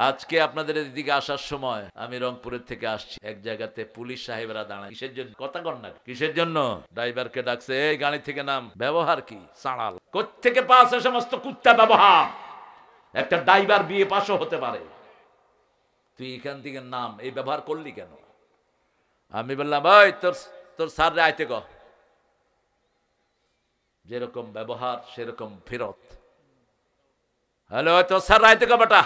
আজকে আপনাদের এদিকে আসার সময় আমি রংপুরের থেকে আসছি, এক জায়গাতে পুলিশ সাহেবরা দাঁড়ায়, কিসের জন্য কথা কন না, কিসের জন্য? ড্রাইভারকে ডাকছে, এই গাড়ি থেকে নাম। ব্যবহার কি সাড়াল, কোত্থেকে পাস সমস্ত কুত্তা ব্যবহার। একটা ড্রাইভার বিয়ে পাশও হতে পারে, তুই এখান থেকে নাম, এই ব্যবহার করলি কেন? আমি বললাম, ওই তোর তোর স্যার রে আইতে গ, যেরকম ব্যবহার সেরকম ফেরত। হ্যালো, তোর স্যার আইতে গ বেটা।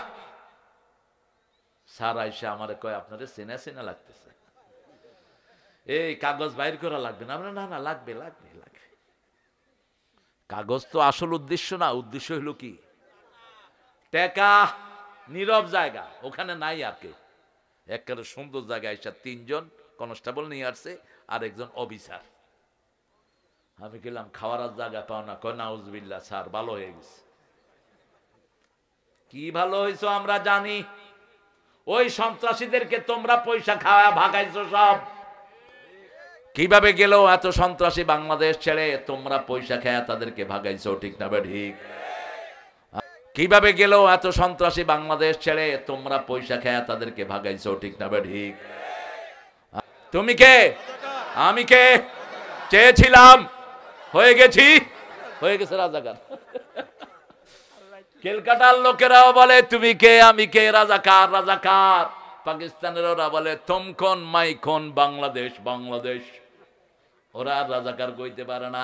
স্যার আইসা আমারে কয়, আপনারে চেনা চেনা লাগতেছে, এই কাগজ বাইর করা লাগবে না? আমরা না না লাগবে লাগবে লাগবে। কাগজ তো আসল উদ্দেশ্য না, উদ্দেশ্য হলো কি টাকা। নীরব জায়গা, ওখানে নাই আর কেউ, একেবারে সুন্দর জায়গায় এসে তিনজন কনস্টেবল নিয়ে আসছে আর একজন অফিসার। আমি গেলাম, খাওয়ার জায়গা পাও না? কয় নাউজুবিল্লাহ স্যার, ভালো হয়ে গেছে। কি ভালো হয়েছো আমরা জানি, ওই সন্ত্রাসীদেরকে তোমরা পয়সা খাওয়া ভাগাইছো সব। কিভাবে গেল এত সন্ত্রাসী বাংলাদেশ ছেড়ে? তোমরা পয়সা খায়া তাদেরকে ভাগাইছো, ঠিক না ঠিক? কিভাবে গেল এত সন্ত্রাসী বাংলাদেশ ছেড়ে? তোমরা পয়সা খায়া তাদেরকে ভাগাইছো, ঠিক না ঠিক? তুমি কে? আমি কে? চেয়েছিলাম, হয়ে গেছি, হয়ে গেছে রাজাকার। কেলকাটার লোকেরাও বলে তুমি কে, আমি কে, রাজাকার রাজাকার। পাকিস্তানের ওরা বলে তোমখন মাইখন বাংলাদেশ বাংলাদেশ। ওরা আর রাজাকার কইতে পারে না।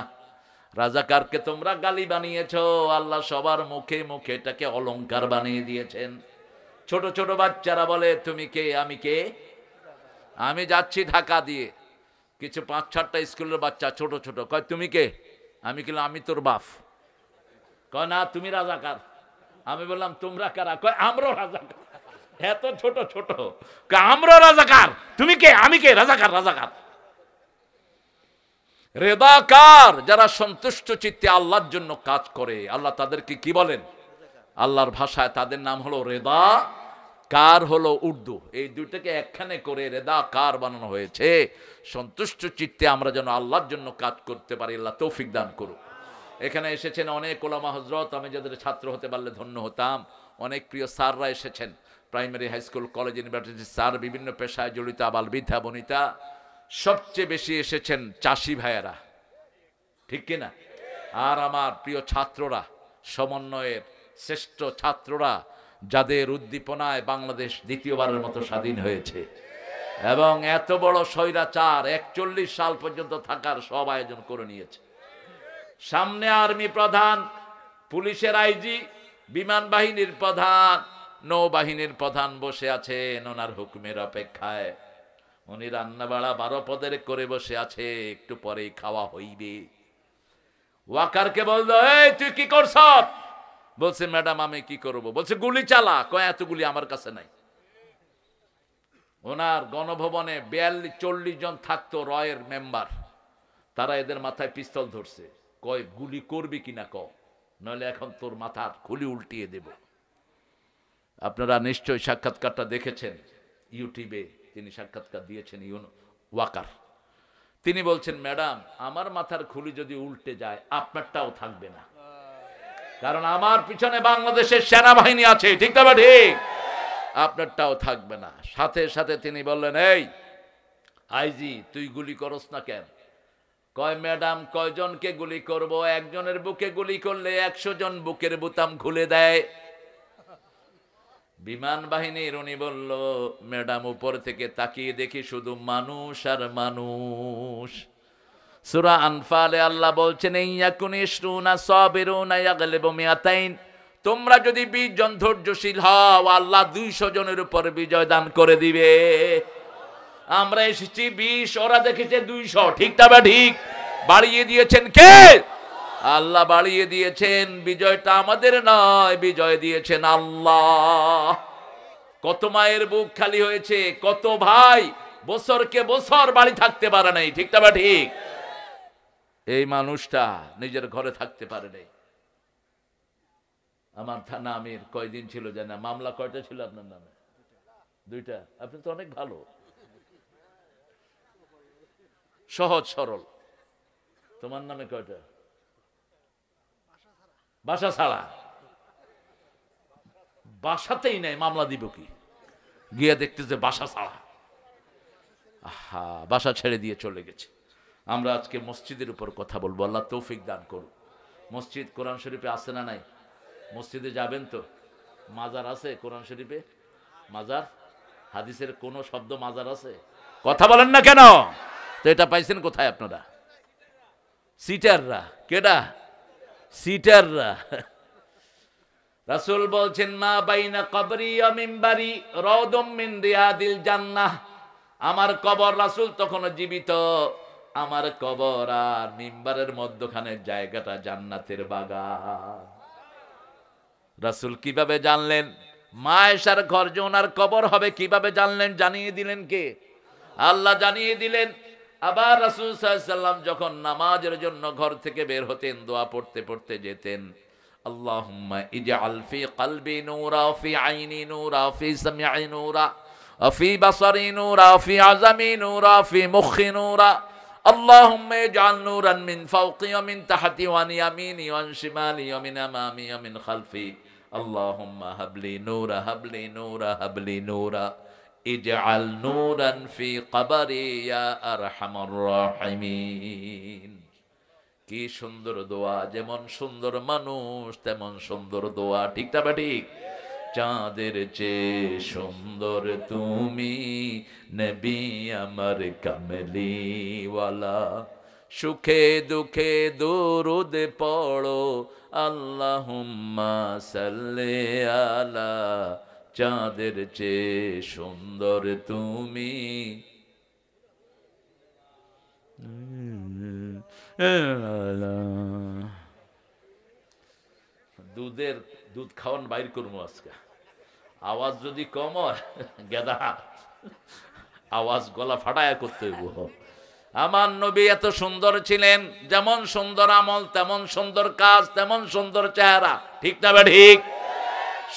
রাজাকারকে তোমরা গালি বানিয়েছো, আল্লাহ সবার মুখে মুখে এটাকে অলংকার বানিয়ে দিয়েছেন। ছোট ছোট বাচ্চারা বলে তুমি কে, আমি কে। আমি যাচ্ছি ঢাকা দিয়ে, কিছু 5-6টা স্কুলের বাচ্চা ছোট ছোট, কয় তুমি কে? আমি বললাম আমি তোর বাপ। কয় না তুমি রাজাকার। আমি বললাম তোমরা কারা? কয় আমরাও রাজাকার। এত ছোট ছোট, আমরাও রাজাকার। তুমি কে? আমি কে? রাজাকার রাজাকার। রেদাকার যারা সন্তুষ্ট চিত্তে আল্লাহর জন্য কাজ করে, আল্লাহ তাদেরকে কি বলেন? আল্লাহর ভাষায় তাদের নাম হলো রেদা, কার হলো উর্দু। এই দুইটাকে একখানে করে রেদা কার বানানো হয়েছে। সন্তুষ্ট চিত্তে আমরা যেন আল্লাহর জন্য কাজ করতে পারি, আল্লাহ তৌফিক দান করুক। এখানে এসেছেন অনেক ওলামা হযরত, আমি যাদের ছাত্র হতে পারলে ধন্য হতাম। অনেক প্রিয় স্যাররা এসেছেন, primary, high school, college, university sir, বিভিন্ন পেশায় জড়িত আবাল বৃদ্ধা বনিতা। সবচেয়ে বেশি এসেছেন চাষি ভাইয়েরা, ঠিক কিনা? আর আমার প্রিয় ছাত্ররা, সমন্বয়ের শ্রেষ্ঠ ছাত্ররা, যাদের উদ্দীপনায় বাংলাদেশ দ্বিতীয়বারের মতো স্বাধীন হয়েছে এবং এত বড় স্বৈরাচার 41 সাল পর্যন্ত থাকার সব আয়োজন করে নিয়েছে। সামনে আর্মি প্রধান, পুলিশের আইজি, বিমান বাহিনীর প্রধান, নৌবাহিনীর প্রধান বসে আছেন ওনার হুকুমের অপেক্ষায়। উনি রান্না বাড়া 12 পদের করে বসে আছে, একটু পরেই খাওয়া হইবে। ওয়াকারকে বললো, এই তুই কি করছ? বলছে ম্যাডাম আমি কি করব? বলছে গুলি চালা। কয় এত গুলি আমার কাছে নাই। ওনার গণভবনে 42-40 জন থাকতো রয়ের মেম্বার, তারা এদের মাথায় পিস্তল ধরছে। কয় গুলি করবি কিনা ক, নইলে এখন তোর মাথার খুলি উল্টিয়ে দেব। আপনারা নিশ্চয়ই সাক্ষাৎকারটা দেখেছেন ইউটিউবে, তিনি সাক্ষাৎকার দিয়েছেন ওয়াকার। তিনি বলছেন ম্যাডাম আমার মাথার খুলি যদি উল্টে যায় আপনারটাও থাকবে না, কারণ আমার পিছনে বাংলাদেশের সেনাবাহিনী আছে, ঠিক না ঠিক? আপনারটাও থাকবে না। সাথে সাথে তিনি বললেন, এই আইজি তুই গুলি করস না কেন? কয় ম্যাডাম কয়জনকে গুলি করব? একজনের বুকে গুলি করলে 100 জন বুকের বোতাম খুলে দেয়। বিমান বাহিনীর উনি বলল, ম্যাডাম উপর থেকে তাকিয়ে দেখি শুধু মানুষ আর মানুষ। সূরা আনফালে আল্লাহ বলছেন, ইয়াকুনিশরুনা সাবিরুনা ইয়াগলিবু মিয়াতাইন, তোমরা যদি 20 জন ধৈর্যশীল হও আল্লাহ 200 জনের উপর বিজয় দান করে দিবে। আমরা এসেছি 20, ওরা দেখেছে 200, ঠিক না ঠিক? বাড়িয়ে দিয়েছেন কে? আল্লাহ বাড়িয়ে দিয়েছেন। বিজয়টা আমাদের নয়, বিজয় দিয়েছেন আল্লাহ। কত মায়ের বুক খালি হয়েছে, কত ভাই বছরকে বছর বাড়ি থাকতে পারে নাই, ঠিক না ঠিক? এই মানুষটা নিজের ঘরে থাকতে পারে নাই। আমার থানা আমির কয়দিন ছিল জানা? মামলা কয়টা ছিল আপনার নামে? 2টা। আপনি তো অনেক ভালো, সহজ সরল। তোমার নামে কয়টা? বাসা ছাড়া বাসাতেই নেই, মামলা দিব কি? গিয়ে দেখতেছে বাসা ছাড়া। আহা, বাসা ছেড়ে দিয়ে চলে গেছে। আমরা আজকে মসজিদের উপর কথা বলবো, আল্লাহ তৌফিক দান করুন। মসজিদ কোরআন শরীফে আছে না নাই? মসজিদে যাবেন তো? মাজার আছে কোরআন শরীফে? মাজার হাদিসের কোন শব্দ মাজার আছে? কথা বলেন না কেন? তো এটা পাইছেন কোথায় আপনারা? সিটাররা। কেডা? সিটাররা। রাসূল বলছেন, মা বাইনা কবরি ওয়া মিম্বারি রাউদুম মিন রিয়াদিল জান্নাহ। আমার কবর, রাসূল তখন জীবিত, আমার কবর আর মিম্বারের মধ্যখানের জায়গাটা জান্নাতের বাগান। রাসূল কিভাবে জানলেন? মা আয়েশার ঘর যে ওনার কবর হবে কিভাবে জানলেন? জানিয়ে দিলেন কে? আল্লাহ জানিয়ে দিলেন। আবার রাসূল সাল্লাল্লাহু আলাইহি সাল্লাম যখন নামাজের জন্য ঘর থেকে বের হতেন, দোয়া পড়তে পড়তে যেতেন, আল্লাহুম্মা ইজআল ফি কলবি নূরা, ফি আইনি নূরা, ফি সামঈ নূরা, ফি বাসারি নূরা, ফি আযামি নূরা, ফি মুখি নূরা, আল্লাহুম্মা ইজআল নূরান মিন ফাওকি ওয়া মিন তাহতি ওয়া আন ইয়ামিনি ওয়া আন শিমালি ওয়া মিন আমামি ওয়া মিন খালফি, আল্লাহুম্মা হাবলি নূরা, হাবলি নূরা, হাবলি নূরা, ইজআল নূরান ফি কবরি ইয়া আরহামার রাহিমিন। কি সুন্দর দোয়া! যেমন সুন্দর মানুষ তেমন সুন্দর দোয়া। ঠিক না বা ঠিক? চাঁদের চেয়ে সুন্দর তুমি, নবী আমার কামলিওয়ালা, সুখে দুঃখে দরুদ পড়ো, আল্লাহুম্মা সাল্লি আলা। চাঁদের চেয়ে সুন্দর তুমি, দুধ খাওয়ান বাইর করবো আজকে। আওয়াজ যদি কম হয়, গেদা আওয়াজ গলা ফাটায়া করতে হইব। আমার নবী এত সুন্দর ছিলেন, যেমন সুন্দর আমল তেমন সুন্দর কাজ, তেমন সুন্দর চেহারা। ঠিক না বা ঠিক?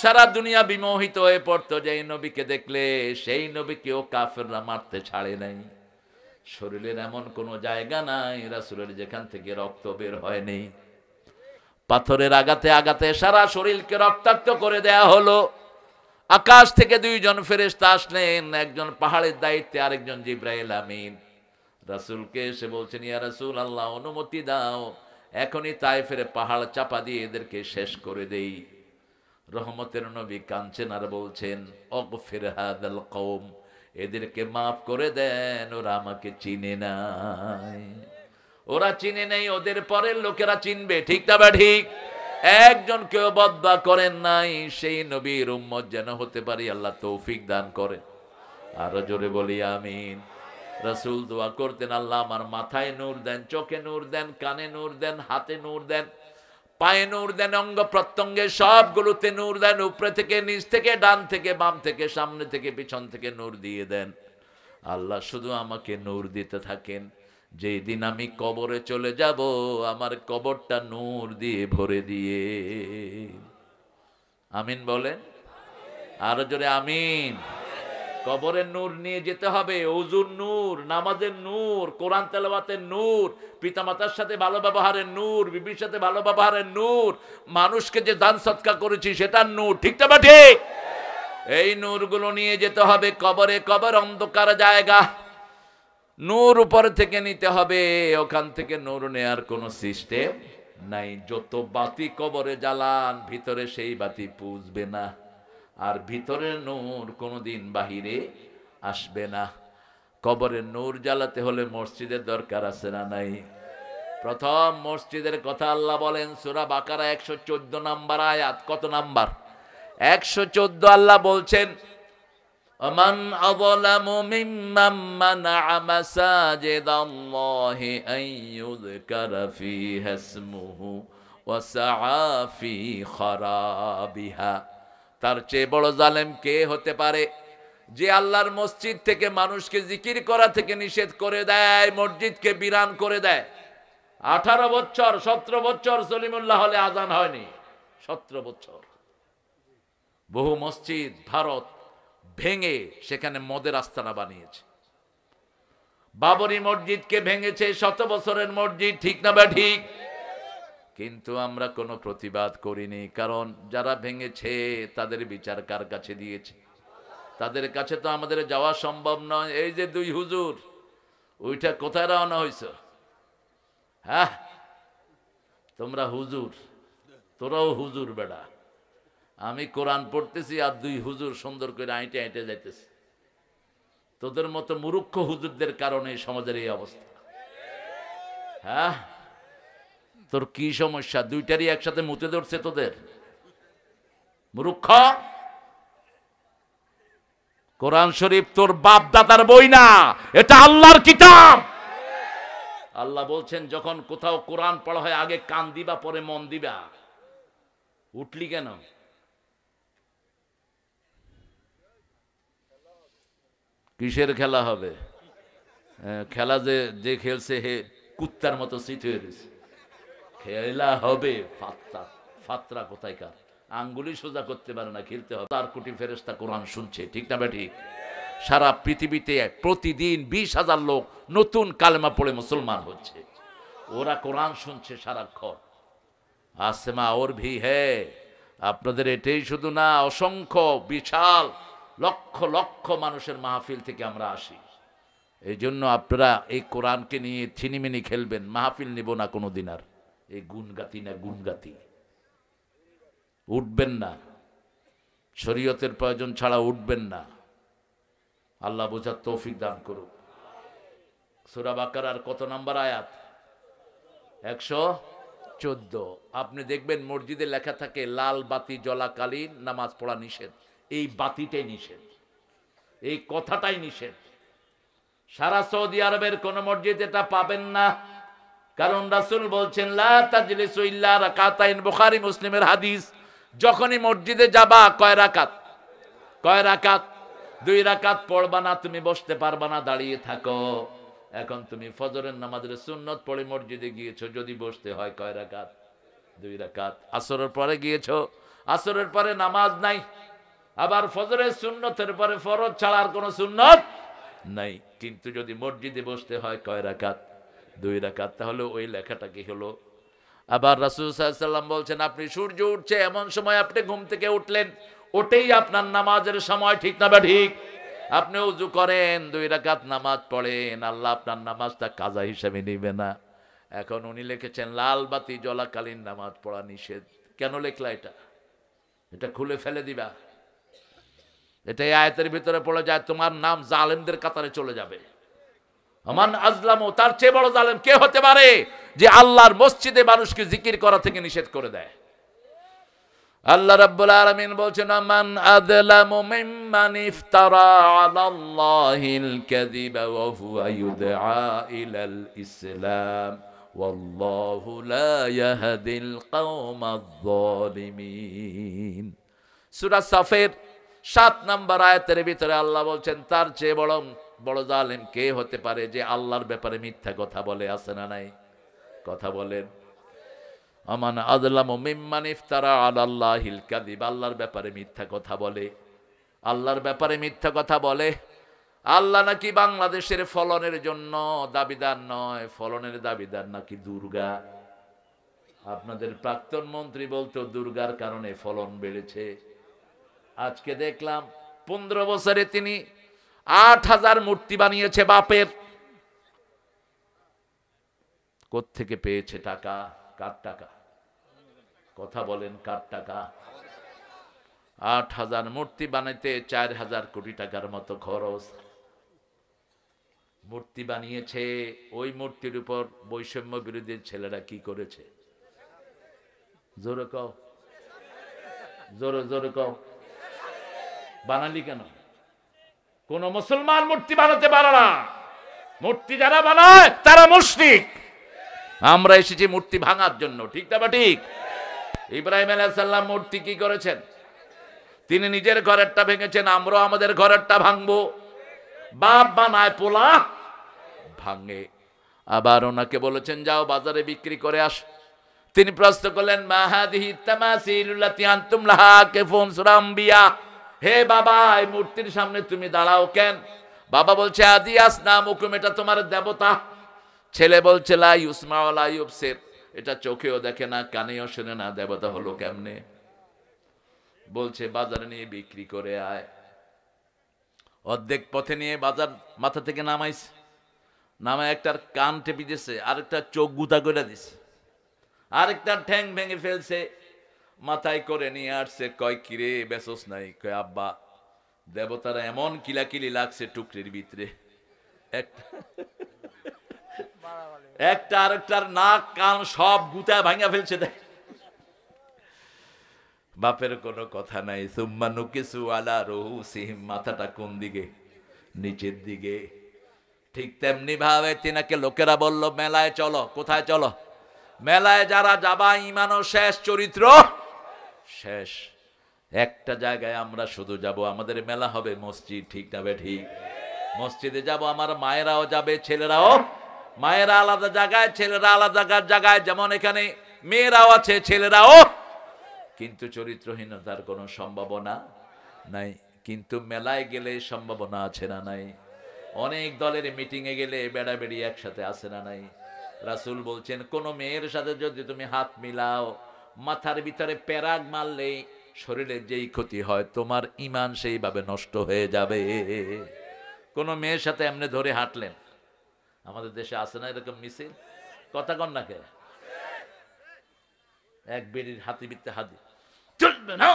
সারা দুনিয়া বিমোহিত হয়ে পড়তো যে এই নবীকে দেখলে, সেই নবীকেও কাফেররা মারতে ছাড়ে নাই। শরীরের এমন কোন জায়গা নাই রাসূলের যেখান থেকে রক্ত বের হয়নি। পাথরের আঘাতে আঘাতে সারা শরীরকে রক্তাক্ত করে দেয়া হলো। আকাশ থেকে দুইজন ফেরেশতা আসলেন, একজন পাহাড়ের দায়িত্বে, আরেকজন জিবরাইল আমিন। রাসূলকে এসে বলছেন, ইয়া রাসূলুল্লাহ, অনুমতি দাও, এখনই তায়েফের পাহাড় চাপা দিয়ে এদেরকে শেষ করে দেই। রহমতের নবী কাঁদছেন আর বলছেন, অগফির হাযাল কওম, এদেরকে মাফ করে দেন, ওরা আমাকে চিনে নাই। ওরা চিনে নেই, ওদের পরের লোকেরা চিনবে। ঠিক না বা ঠিক? একজন কেউ বদদুয়া করেন নাই, সেই নবীর উম্মত যেন হতে পারি, আল্লাহ তৌফিক দান করেন। আরো জোরে বলি আমিন। রাসূল দোয়া করতেন, আল্লাহ আমার মাথায় নূর দেন, চোখে নূর দেন, কানে নূর দেন, হাতে নূর দেন, পায়ে নূর দেন, অঙ্গ প্রত্যঙ্গে সবগুলোতে নূর দেন, উপরে থেকে নিচ থেকে, ডান থেকে বাম থেকে, সামনে থেকে পিছন থেকে নূর দিয়ে দেন। আল্লাহ শুধু আমাকে নূর দিতে থাকেন, যেই দিন আমি কবরে চলে যাব, আমার কবরটা নূর দিয়ে ভরে দিয়ে। আমিন বলেন, আরো জোরে আমিন। কবরের নূর নিয়ে যেতে হবে, ওযুর নূর, নামাজের নূর, কোরআন তেলাওয়াতের নূর, পিতামাতার সাথে ভালো ব্যবহারের নূর, বিবির সাথে ভালো ব্যবহারের নূর, মানুষকে যে দান সৎকার করেছি সেটার নূর। ঠিক না ঠিক? এই নূরগুলো নিয়ে যেতে হবে কবরে। কবর অন্ধকার জায়গা, নূর উপর থেকে নিতে হবে, ওখান থেকে নূর নেয়ার কোনো সিস্টেম নাই। যত বাতি কবরে জ্বালান, ভিতরে সেই বাতি পুষবে না, আর ভিতরের নূর কোনোদিন বাহিরে আসবে না। কবরের নূর জ্বালাতে হলে মসজিদের দরকার আছে না নাই? প্রথম মসজিদের কথা আল্লাহ বলেন সূরা বাকারা 114 নম্বর আয়াত। কত নাম্বার? 114। আল্লাহ বলছেন, ومن أظلم ممن منع مساجد الله أن يذكر فيها اسمه وسعى في خرابها। তার চেয়ে বড় জালেম কে হতে পারে যে আল্লাহর মসজিদ থেকে মানুষকে জিকির করা থেকে নিষেধ করে দেয়, মসজিদকে বিরান করে দেয়। 18 বছর 17 বছর সলিমুল্লাহ হলে আজান হয়নি। 17 বছর বহু মসজিদ ভারত ভেঙে সেখানে মদের আস্তানা বানিয়েছে। বাবরি মসজিদকে ভেঙেছে, 100 বছরের মসজিদ। ঠিক না বা ঠিক? কিন্তু আমরা কোনো প্রতিবাদ করিনি, কারণ যারা ভেঙেছে তাদের বিচার কার কাছে দিয়েছে? তাদের কাছে তো আমাদের যাওয়া সম্ভব নয়। এই যে দুই হুজুর, ওইটা কোথায় রওনা হয়েছ? হ্যাঁ, তোমরা হুজুর, তোরাও হুজুর বেড়া। আমি কোরআন পড়তেছি আর দুই হুজুর সুন্দর করে আইটে আইটে যাইতেছে। তোদের মতো মূর্খ হুজুরদের কারণে সমাজের এই অবস্থা। হ্যাঁ, তোর কি সমস্যা? দুইটারই একসাথে মুতে ধরছে তোদের, মূর্খ। কোরআন শরীফ তোর বাপ দাদার বই না, এটা আল্লাহর কিতাব। আল্লাহ বলছেন যখন কোথাও কোরআন পড়া হয় আগে কান দিবা পরে মন দিবা। উঠলি কেন? কিসের খেলা হবে? খেলা যে যে খেলছে হে কুত্তার মতো সিট হয়ে গেছে। খেলা হবে ফাত্রা, ফাত্রা কোথায়কার, আঙ্গুলি সোজা করতে পারে না, খেলতে হবে। 4 কোটি ফেরেশতা কোরআন শুনছে, ঠিক না ঠিক? সারা পৃথিবীতে প্রতিদিন 20,000 লোক নতুন কালেমা পড়ে মুসলমান হচ্ছে। ওরা কোরআন শুনছে সারাক্ষণ। আসমা ওর ভি হে। আপনাদের এটাই শুধু না, অসংখ্য বিশাল লক্ষ লক্ষ মানুষের মাহফিল থেকে আমরা আসি। এই জন্য আপনারা এই কোরআনকে নিয়ে ছিনিমিনি খেলবেন, মাহফিল নিব না কোনোদিন। আর এই গুনগাতি না গুনগাতি উঠবেন না, শরীয়তের প্রয়োজন ছাড়া উঠবেন না। আল্লাহ বোঝার তৌফিক দান করুক। সূরা বাকারার কত নম্বর আয়াত? 114। আপনি দেখবেন মসজিদে লেখা থাকে লাল বাতি জ্বলাকালীন নামাজ পড়া নিষেধ। এই বাতিটাই নিষেধ, এই কথাটাই নিষেধ। সারা সৌদি আরবের কোন মসজিদ এটা পাবেন না, কারণ রাসূল বলছেন লা তাজলিসু ইল্লা রাকাতাইন, বুখারী মুসলিমের হাদিস। যখনই মসজিদে যাবা কয় রাকাত? কয় রাকাত? 2 রাকাত পড়বা না, তুমি বসতে পারবা না, দাঁড়িয়ে থাকো। এখন তুমি ফজরের নামাজের সুন্নত পড়ে মসজিদে গিয়েছো, যদি বসতে হয় কয় রাকাত? 2 রাকাত। আসরের পরে গিয়েছো, আসরের পরে নামাজ নাই, আবার ফজরের সুন্নতের পরে ফরজ ছাড়া আর কোনো সুন্নত নাই, কিন্তু যদি মসজিদে বসতে হয় কয় রাকাত? 2 রাকাত। তাহলে ওই লেখাটা কি হলো? আবার রাসূল সাল্লাল্লাহু আলাইহি ওয়াসাল্লাম বলছেন আপনি সূর্য উঠছে এমন সময় আপনি ঘুম থেকে উঠলেন, ওটাই আপনার নামাজের সময়, ঠিক না ঠিক? আপনি ওযু করেন, 2 রাকাত নামাজ পড়েন, আল্লাহ আপনার নামাজটা কাজা হিসেবে নেবে না। এখন উনি লিখেছেন লাল বাতি জ্বলাকালীন নামাজ পড়া নিষেধ। কেন লেখলা এটা? এটা খুলে ফেলে দিবা। এটা এই আয়াতের ভিতরে পড়ে যায়, তোমার নাম জালেমদের কাতারে চলে যাবে। আমান আজলামু, তার চেয়ে বড় জালেম কে হতে পারে যে আল্লাহর মসজিদে মানুষকে জিকির করা থেকে নিষেধ করে দেয়? আল্লাহ রাব্বুল আলামিন বলছেন আমান আযলামু মিম্মান ইফতারা আলাল্লাহিল কাযিবা ওয়া হুয়া ইউদআ ইলাল ইসলাম ওয়াল্লাহু লা ইয়াহদিল কওমায যালিমিন। সূরা সাফের 7 নম্বর আয়াতের ভিতরে আল্লাহ বলছেন তার চেয়ে বড় জালেম কে হতে পারে যে আল্লাহর ব্যাপারে মিথ্যা কথা বলে? আছে না নাই? কথা বলেন। আমান আযলামু মিম্মান ইফতারা আলাল্লাহিল কাযিব, আল্লাহর ব্যাপারে মিথ্যা কথা বলে। আল্লাহর ব্যাপারে মিথ্যা কথা বলে। আল্লাহ নাকি বাংলাদেশের ফলনের জন্য দাবিদার নয়, ফলনের দাবিদার নাকি দুর্গা। আপনাদের প্রাক্তন মন্ত্রী বলতো দুর্গার কারণে ফলন বেড়েছে। আজকে দেখলাম 15 বছরে তিনি 8,000 মূর্তি বানিয়েছে বাপের। কোত্থেকে পেয়েছে টাকা? কার টাকা? কথা বলেন, কার টাকা? 8,000 মূর্তি বানাইতে 4,000 কোটি টাকার মতো খরচ। মূর্তি বানিয়েছে, ওই মূর্তির উপর বৈষম্য বিরোধী ছেলেরা কি করেছে? জোরে কও, জোরে জোরে কও। বানালি কেন? কোন মুসলমান মূর্তি বানাতে পারে না। মূর্তি যারা বানায় তারা মুশরিক। আমরা এসেছি মূর্তি ভাঙার জন্য, ঠিক না ঠিক? ইব্রাহিম আলাইহিস সালাম মূর্তি কি করেছেন? তিনি নিজের ঘরেরটা ভেঙেছেন, আমরা আমাদের ঘরেরটা ভাঙবো। বাপ বানায়, পোলা ভাঙে। আবার ওনাকে বলেছেন যাও বাজারে বিক্রি করে আস। তিনি প্রশ্ন করলেন মা হাদিহি তামাসিলুল্লাতি আনতুম লাহা আকিফুন, সূরা আম্বিয়া। হে বাবা, এই মূর্তির সামনে তুমি দাঁড়াও কেন? বাবা বলছে আদি আসনামুকুম, এটা তোমার দেবতা। ছেলে বলছে লা ইউসমা ওয়া লা ইউবসির, এটা চোখেও দেখে না, কানেও শোনে না, দেবতা হলো কেমনে? বলছে বাজারে নিয়ে বিক্রি করে আয়। অর্ধেক পথে নিয়ে বাজার মাথা থেকে নামাইছে, নামায় একটার কান টেপি দিছে, আরেকটা চোখ গুতা করে দিছে, আরেকটার ঠ্যাং ভেঙে ফেলছে, মাথায় করে নিয়ে আসছে। কয় কিরে বেসস নাই? কয় আব্বা দেবতারা এমন কিলাকিলি লাগছে টুকরির ভিতরে, একটা আরেকটার নাক কান সব গুতায় ভাঙা ফেলছে। দেখ বাপের কোনো কথা নাই। সুম্মা নুকিসু আলা রুউসিহিম, মাথাটা কোন দিকে? নিচের দিকে। ঠিক তেমনি ভাবে তিনাকে লোকেরা বলল মেলায় চলো। কোথায় চলো? মেলায় যারা যাবা ঈমানও শেষ, চরিত্র শেষ। একটা জায়গায় আমরা শুধু যাব, আমাদের মেলা হবে মসজিদ, ঠিক না বে ঠিক? মসজিদে যাব, আমার মায়েরাও যাবে, ছেলেরাও। মায়েরা আলাদা জায়গায়, ছেলেরা আলাদা জায়গায়, যেমন এখানে মেয়েরাও আছে, ছেলেরাও। কিন্তু চরিত্রহীনতার কোনো সম্ভাবনা নাই। কিন্তু মেলায় গেলে সম্ভাবনা আছে না নাই? অনেক দলের মিটিং এ গেলে বেড়া বেড়ি একসাথে আছে না নাই? রাসূল বলছেন কোন মেয়ের সাথে যদি তুমি হাত মিলাও, মাথার ভিতরে পেরাগ মারলেই শরীরের যেই ক্ষতি হয়, তোমার ঈমান সেইভাবে নষ্ট হয়ে যাবে। কোন মেয়ের সাথে এমনি ধরে হাঁটলেন, আমাদের দেশে আছে না এরকম মিছিল? কথা কন না কে? এক বেড়ির হাতি বিতে হাতি, চলবে না,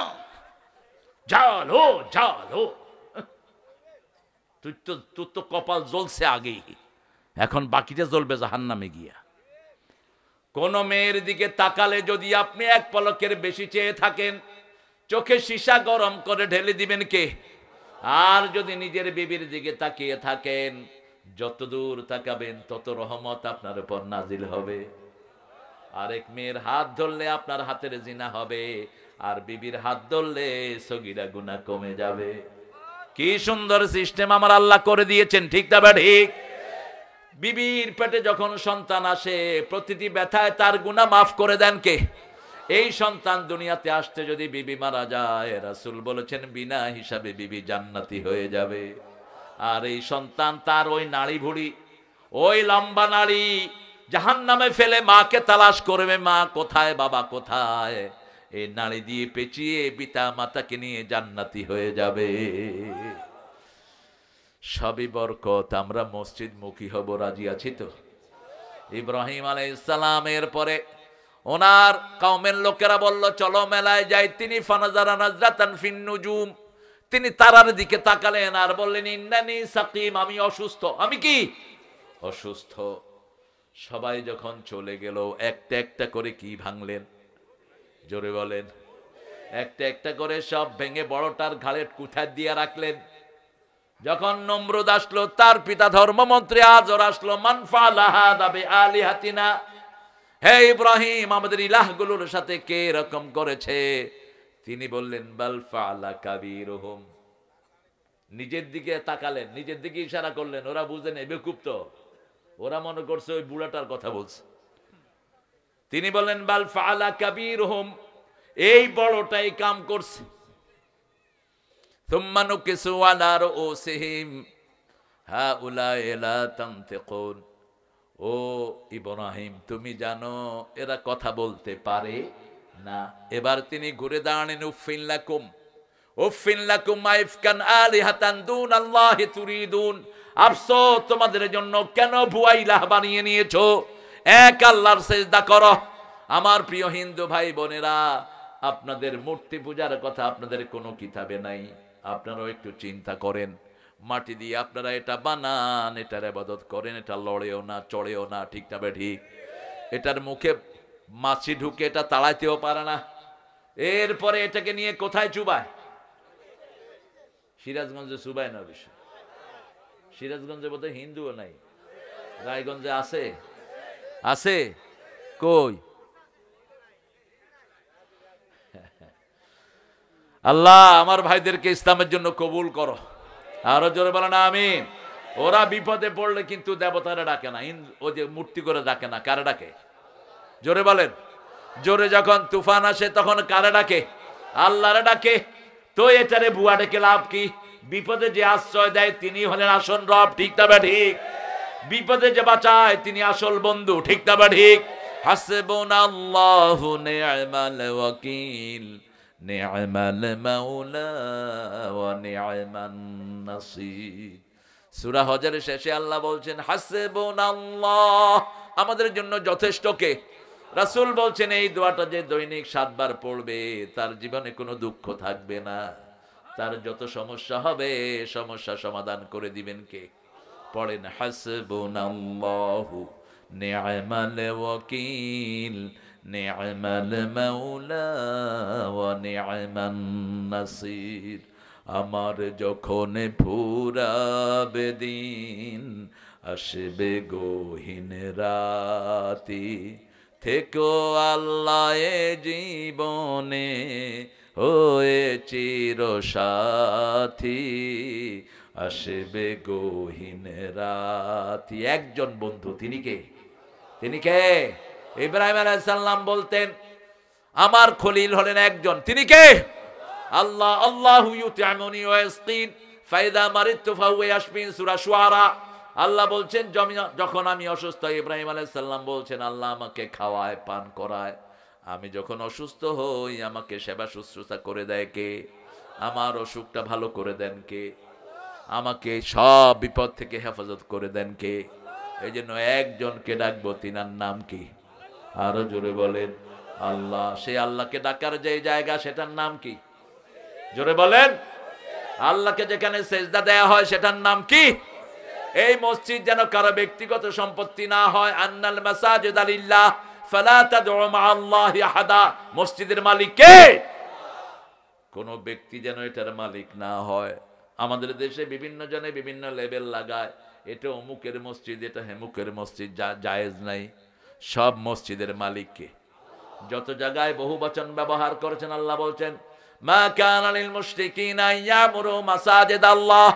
জালো জালো। তোর তো কপাল জ্বলছে আগেই, এখন বাকিটা জ্বলবে জাহান্নামে গিয়া। কোন মেয়ের দিকে তাকালে যদি আপনি এক পলকের বেশি চেয়ে থাকেন, চোখে সীসা গরম করে ঢেলে দিবেন কে? আর যদি নিজের বিবির দিকে তাকিয়ে থাকেন, যত দূর তাকাবেন তত রহমত আপনার উপর নাজিল হবে। আরেক মেয়ের হাত ধরলে আপনার হাতের জিনা হবে, আর বিবির হাত ধরলে সগীরা গুনাহ কমে যাবে। কি সুন্দর সিস্টেম আমার আল্লাহ করে দিয়েছেন, ঠিক না ঠিক? বিবির পেটে যখন সন্তান আসে, প্রতিটি ব্যথায় তার গুনাহ মাফ করে দেন কে? এই সন্তান দুনিয়াতে আসতে যদি বিবি মারা যায়, রাসূল বলেছেন বিনা হিসাবে বিবি জান্নাতি হয়ে যাবে। আর এই সন্তান তার ওই নাড়ি ভুড়ি, ওই লম্বা নাড়ি জাহান্নামে ফেলে মাকে তালাশ করবে, মা কোথায়, বাবা কোথায়। এই নাড়ি দিয়ে পেঁচিয়ে পিতা মাতাকে নিয়ে জান্নাতি হয়ে যাবে। সবই বরকত। আমরা মসজিদ মুখী হব, রাজি আছি তো? ইব্রাহিম আলাইহিস সালামের পরে ওনার কওমের লোকেরা বলল চলো মেলায় যাই। তিনি ফানাজারা নাজরাতান ফিন নুজুম, তিনি তারার দিকে তাকালেন আর বললেন ইন্নানি সাকিম, আমি অসুস্থ। আমি কি অসুস্থ? সবাই যখন চলে গেল, একটা একটা করে কি ভাঙলেন? জোরে বলেন। একটা একটা করে সব ভেঙে বড়টার ঘাড়ে কুঠার দিয়ে রাখলেন। যখন নমরুদ আসলো, তার পিতা ধর্মমন্ত্রী আজর আসলো, মান ফাআলা হাযা বিআলিহাতিনা, হে ইব্রাহিম আমাদের ইলাহগুলোর সাথে কে এরকম করেছে? তিনি বললেন বাল ফাআলা কাবীরুহুম। নিজের দিকে তাকালেন, নিজের দিকে ইশারা করলেন। ওরা বুঝে নেই, বেকুব তো। ওরা মনে করছে ওই বুড়াটার কথা বলছে। তিনি বললেন বাল ফাআলা কাবীরুহুম, এই বড়টাই কাম করছে। থুম্মা নুকিসু আলা রুউসিহিম হাউলায়ে লা তানতিকুন। ও ইব্রাহিম তুমি জানো এরা কথা বলতে পারে না। এবার তিনি ঘুরে দাঁড়ালেন, উফিন লাকুম, উফিন লাকুম আইফকান আলিহাতান দুনাল্লাহি তুরিদুন। আফসোস তোমাদের জন্য, কেন ভুয়া ইলাহ বানিয়ে নিয়েছো? এক আল্লাহর সিজদা করো। আমার প্রিয় হিন্দু ভাই বোনেরা, আপনাদের মূর্তি পূজার কথা আপনাদের কোনো কিতাবে নাই। আপনারাও একটু চিন্তা করেন, মাটি দিয়ে আপনারা এটা বানান, এটার ইবাদত করেন, এটা লড়েও না, চড়েও না, ঠিক না ঠিক? এটার মুখে মাছি ঢুকে এটা তাড়াইতেও পারে না। এরপরে এটাকে নিয়ে কোথায় চুবায়? সিরাজগঞ্জে চুবায় না অবশ্য। সিরাজগঞ্জে বোধহয় হিন্দুও নাই। রায়গঞ্জে আছে? আছে কই? আল্লাহ আমার ভাইদেরকে ইসলামের জন্য কবুল করো। আরো জোরে বলেন আমিন। ওরা বিপদে পড়লে কিন্তু দেবতারা ডাকে না, ওই যে মূর্তি করে ডাকে না। কারে ডাকে? জোরে বলেন। জোরে যখন তুফান আসে তখন কারে ডাকে? আল্লাহরে ডাকে। তো এটারে বুয়া ডেকে লাভ কি? বিপদে যে আশ্রয় দেয় তিনি হলেন আসল রব, ঠিক না ঠিক? বিপদে যে বাঁচায় তিনি আসল বন্ধু, ঠিক না ঠিক? হাসবুনাল্লাহু নি'মাল ওয়াকিল নি'মাল মাওলা ওয়া নি'মান নাসির। সূরা হজরের শেষে আল্লাহ বলছেন হাসবুনাল্লাহ, আমাদের জন্য যথেষ্ট কে? রাসূল বলছেন এই দোয়াটা যে দৈনিক 7 বার পড়বে তার জীবনে কোনো দুঃখ থাকবে না, তার যত সমস্যা হবে সমস্যা সমাধান করে দিবেন কে? পড়েন হাসবুনাল্লাহু নি'মাল ওয়াকিল নি'মাল মাওলা ওয়া নি'মান নাসির। আমার যখন ফুরাবে দিন আসবে গহীন রাতি, থেকো আল্লাহ এ জীবনে হয়ে চির সাথী, আসবে গহীন রাতি। একজন বন্ধু, তিনি কে? তিনি কে? ইব্রাহিম আলাইহিস সালাম বলতেন আমার খলিল হলেন একজন, তিনি কে? আল্লাহ। আল্লাহু ইউত'আমুনি ওয়া ইয়াসকিন ফাইদা মারিতু ফাহুয়া ইয়াশফিন, সূরা শুআরা। আল্লাহ বলছেন যখন আমি অসুস্থ, ইব্রাহিম আলাইহিস সালাম বলছেন আল্লাহ আমাকে খাওয়ায় পান করায়, আমি যখন অসুস্থ হই আমাকে সেবা শুশ্রূষা করে দেয় কে? আমার অসুখটা ভালো করে দেন কে? আমাকে সব বিপদ থেকে হেফাজত করে দেন কে? এই জন্য একজনকে ডাকবো, তিনার নাম কি? আরো জোরে বলেন আল্লাহ। সেই আল্লাহকে ডাকার যে জায়গা সেটার নাম কি? জোরে বলেন। আল্লাহকে যেখানে সেজদা দেয়া হয় সেটার নাম কি? এই মসজিদ যেন কারো ব্যক্তিগত সম্পত্তি না হয়। আন্নাল মাসাজিদা লিল্লাহ ফালা তাদউ মা'আল্লাহি আহাদা। মসজিদের মালিক কে? কোন ব্যক্তি যেন এটার মালিক না হয়। আমাদের দেশে বিভিন্ন জনে বিভিন্ন লেবেল লাগায়, এটা অমুকের মসজিদ, এটা হেমুকের মসজিদ, জায়েজ নাই। সব মসজিদের মালিক কে? যত জায়গায় বহু বচন ব্যবহার করেছেন আল্লাহ বলছেন মা কানা লিল মুশরিকিনা ইয়ামুরু মাসাজিদাল্লাহ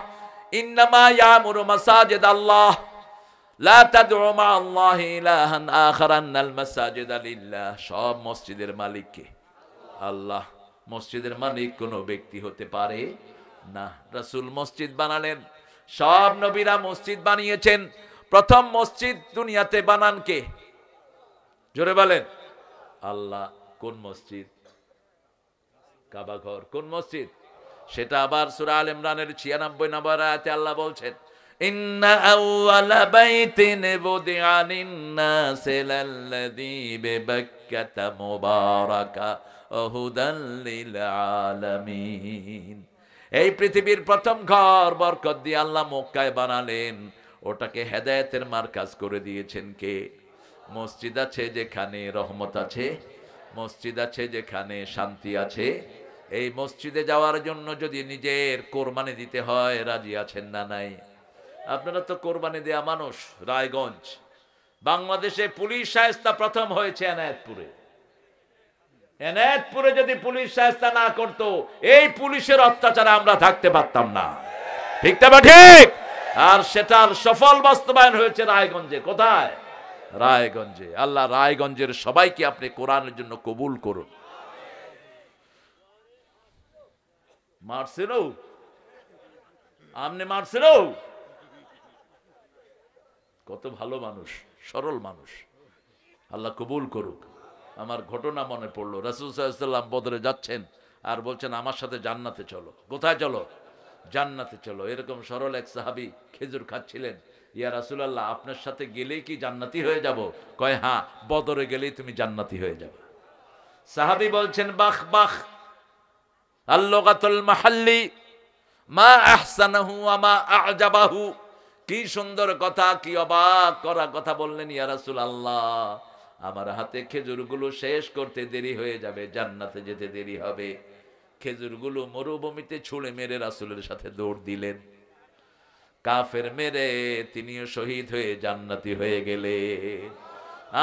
ইন্নামা ইয়ামুরু মাসাজিদাল্লাহ লা তাদউ মা'আল্লাহি ইলাহান আখার আন্নাল মাসাজিদা লিল্লাহ। সব মসজিদের মালিক কে? আল্লাহ। মসজিদের মালিক কোনো ব্যক্তি হতে পারে না। রাসূল মসজিদ বানালেন, সব নবীরা মসজিদ বানিয়েছেন। প্রথম মসজিদ দুনিয়াতে বানান কে? জোরে বলেন আল্লাহ। কোন মসজিদ? কাবা ঘর। কোন মসজিদ? সেটা আবার সূরা আল ইমরানের 96 নম্বর আয়াতে আল্লাহ বলছেন ইন্না আউওয়ালা বাইতিন বুদিআ লিন-নাসি লাল্লাযী বিবাক্কাতা মুবারাকা ওয়া হুদাল লিল আলামিন। এই পৃথিবীর প্রথম ঘর বরকত দিয়ে আল্লাহ মক্কায় বানালেন, ওটাকে হেদায়েতের মারকাজ করে দিয়েছেন কে? মসজিদ আছে যেখানে রহমত আছে, মসজিদ আছে যেখানে শান্তি আছে। এই মসজিদে যাওয়ার জন্য যদি নিজের কোরবানি দিতে হয়, রাজি আছেন না নাই? আপনারা তো কোরবানি দেয়া মানুষ। রায়গঞ্জ, বাংলাদেশে পুলিশ শায়েস্তা প্রথম হয়েছে এনায়েতপুরে। এনায়েতপুরে যদি পুলিশ শায়েস্তা না করতো, এই পুলিশের অত্যাচারে আমরা থাকতে পারতাম না। ঠিক না ঠিক? আর সেটার সফল বাস্তবায়ন হয়েছে রায়গঞ্জে। কোথায়? রায়গঞ্জে। আল্লাহ রায়গঞ্জের সবাইকে আপনি কোরআনের জন্য কবুল করুন। মারছিল আমনে, মারছিল। কত ভালো মানুষ, সরল মানুষ। আল্লাহ কবুল করুক। আমার ঘটনা মনে পড়লো, রাসূল সাল্লাল্লাহু আলাইহি ওয়াসাল্লাম বদরে যাচ্ছেন আর বলছেন আমার সাথে জান্নাতে চলো। কোথায় চলো? জান্নাতে চলো। এরকম সরল এক সাহাবী খেজুর খাচ্ছিলেন। ইয়া রাসূলুল্লাহ, আপনার সাথে গেলেই কি জান্নাতি হয়ে যাব? কয় হ্যাঁ, বদরে গেলেই তুমি জান্নাতি হয়ে যাবে। সাহাবী বলছেন বাহ বাহ, আল-লুগাতুল মাহাল্লি মা আহসানাহু ওয়া মা আ'জাবাহু। কি সুন্দর কথা, কি অবাক করা কথা বললেন ইয়া রাসূলুল্লাহ। আমার হাতে খেজুরগুলো শেষ করতে দেরি হয়ে যাবে, জান্নাতে যেতে দেরি হবে। খেজুরগুলো মরুভূমিতে ছুঁড়ে মেরে রাসূলের সাথে দৌড় দিলেন। কাফের মেরে তিনিও শহীদ হয়ে জান্নাতি হয়ে গেলে,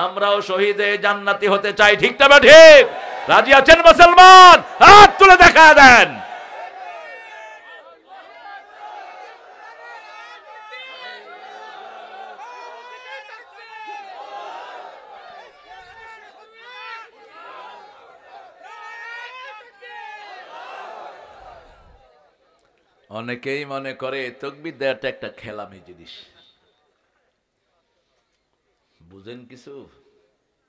আমরাও শহীদ হয়ে জান্নাতি হতে চাই। ঠিক না ঠিক? রাজি আছেন মুসলমান? হাত তুলে দেখা দেন। অনেকেই মনে করে তাকবীর দেওয়াটা একটা খেলামি জিনিস। বুঝেন কিছু?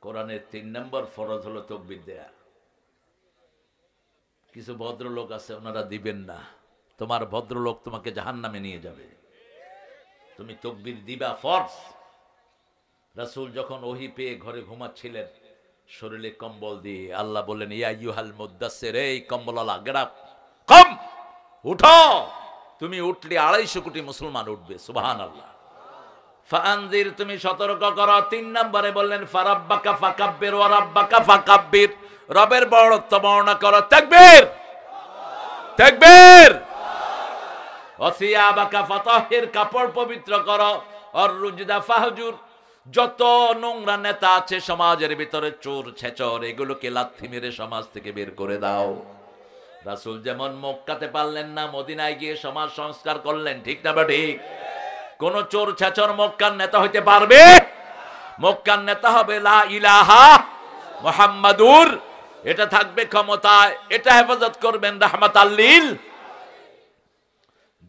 কোরআনের 3 নম্বর ফরজ হলো তাকবীর দেয়া। কিছু ভদ্রলোক আছে ওনারা দিবেন না, তোমার ভদ্রলোক তোমাকে জাহান্নামে নিয়ে যাবে। তুমি তাকবীর দিবা ফরজ। রাসূল যখন ওহী পেয়ে ঘরে ঘুমাচ্ছিলেন, শরীরে কম্বল দিয়ে আল্লাহ বললেন, ইয়া আইয়ুহাল মুদ্দাসসির, এই কম্বলওয়ালা গেট আপ, কম, উঠো। তুমি উঠলে 250 কোটি মুসলমান উঠবে, সুবহানাল্লাহ। ফাআনজির, তুমি সতর্ক করো। 3 নম্বরে বললেন ফারাব্বাকা ফাকাব্বির ওয়া রাব্বাকা ফাকাব্বির, রবের বড়ত্ব বর্ণনা করো, তাকবীর তাকবীর। ওয়াসিয়াবাকা ফাতাহির, কাপড় পবিত্র করো। আর রুজদা ফাহজুর, যত নোংরা নেতা আছে সমাজের ভিতরে, চোর ছেচর, এগুলোকে লাথি মেরে সমাজ থেকে বের করে দাও। রাসূল যেমন মক্কাতে পারলেন না, মদিনায় গিয়ে সমাজ সংস্কার করলেন, ঠিক না বা ঠিক? কোন চোর ছেচর মক্কার নেতা হইতে পারবে? মক্কার নেতা হবে লা ইলাহা মুহাম্মাদুর, এটা থাকবে ক্ষমতায়, এটা হেফাজত করবেন রাহমাতাল লিল।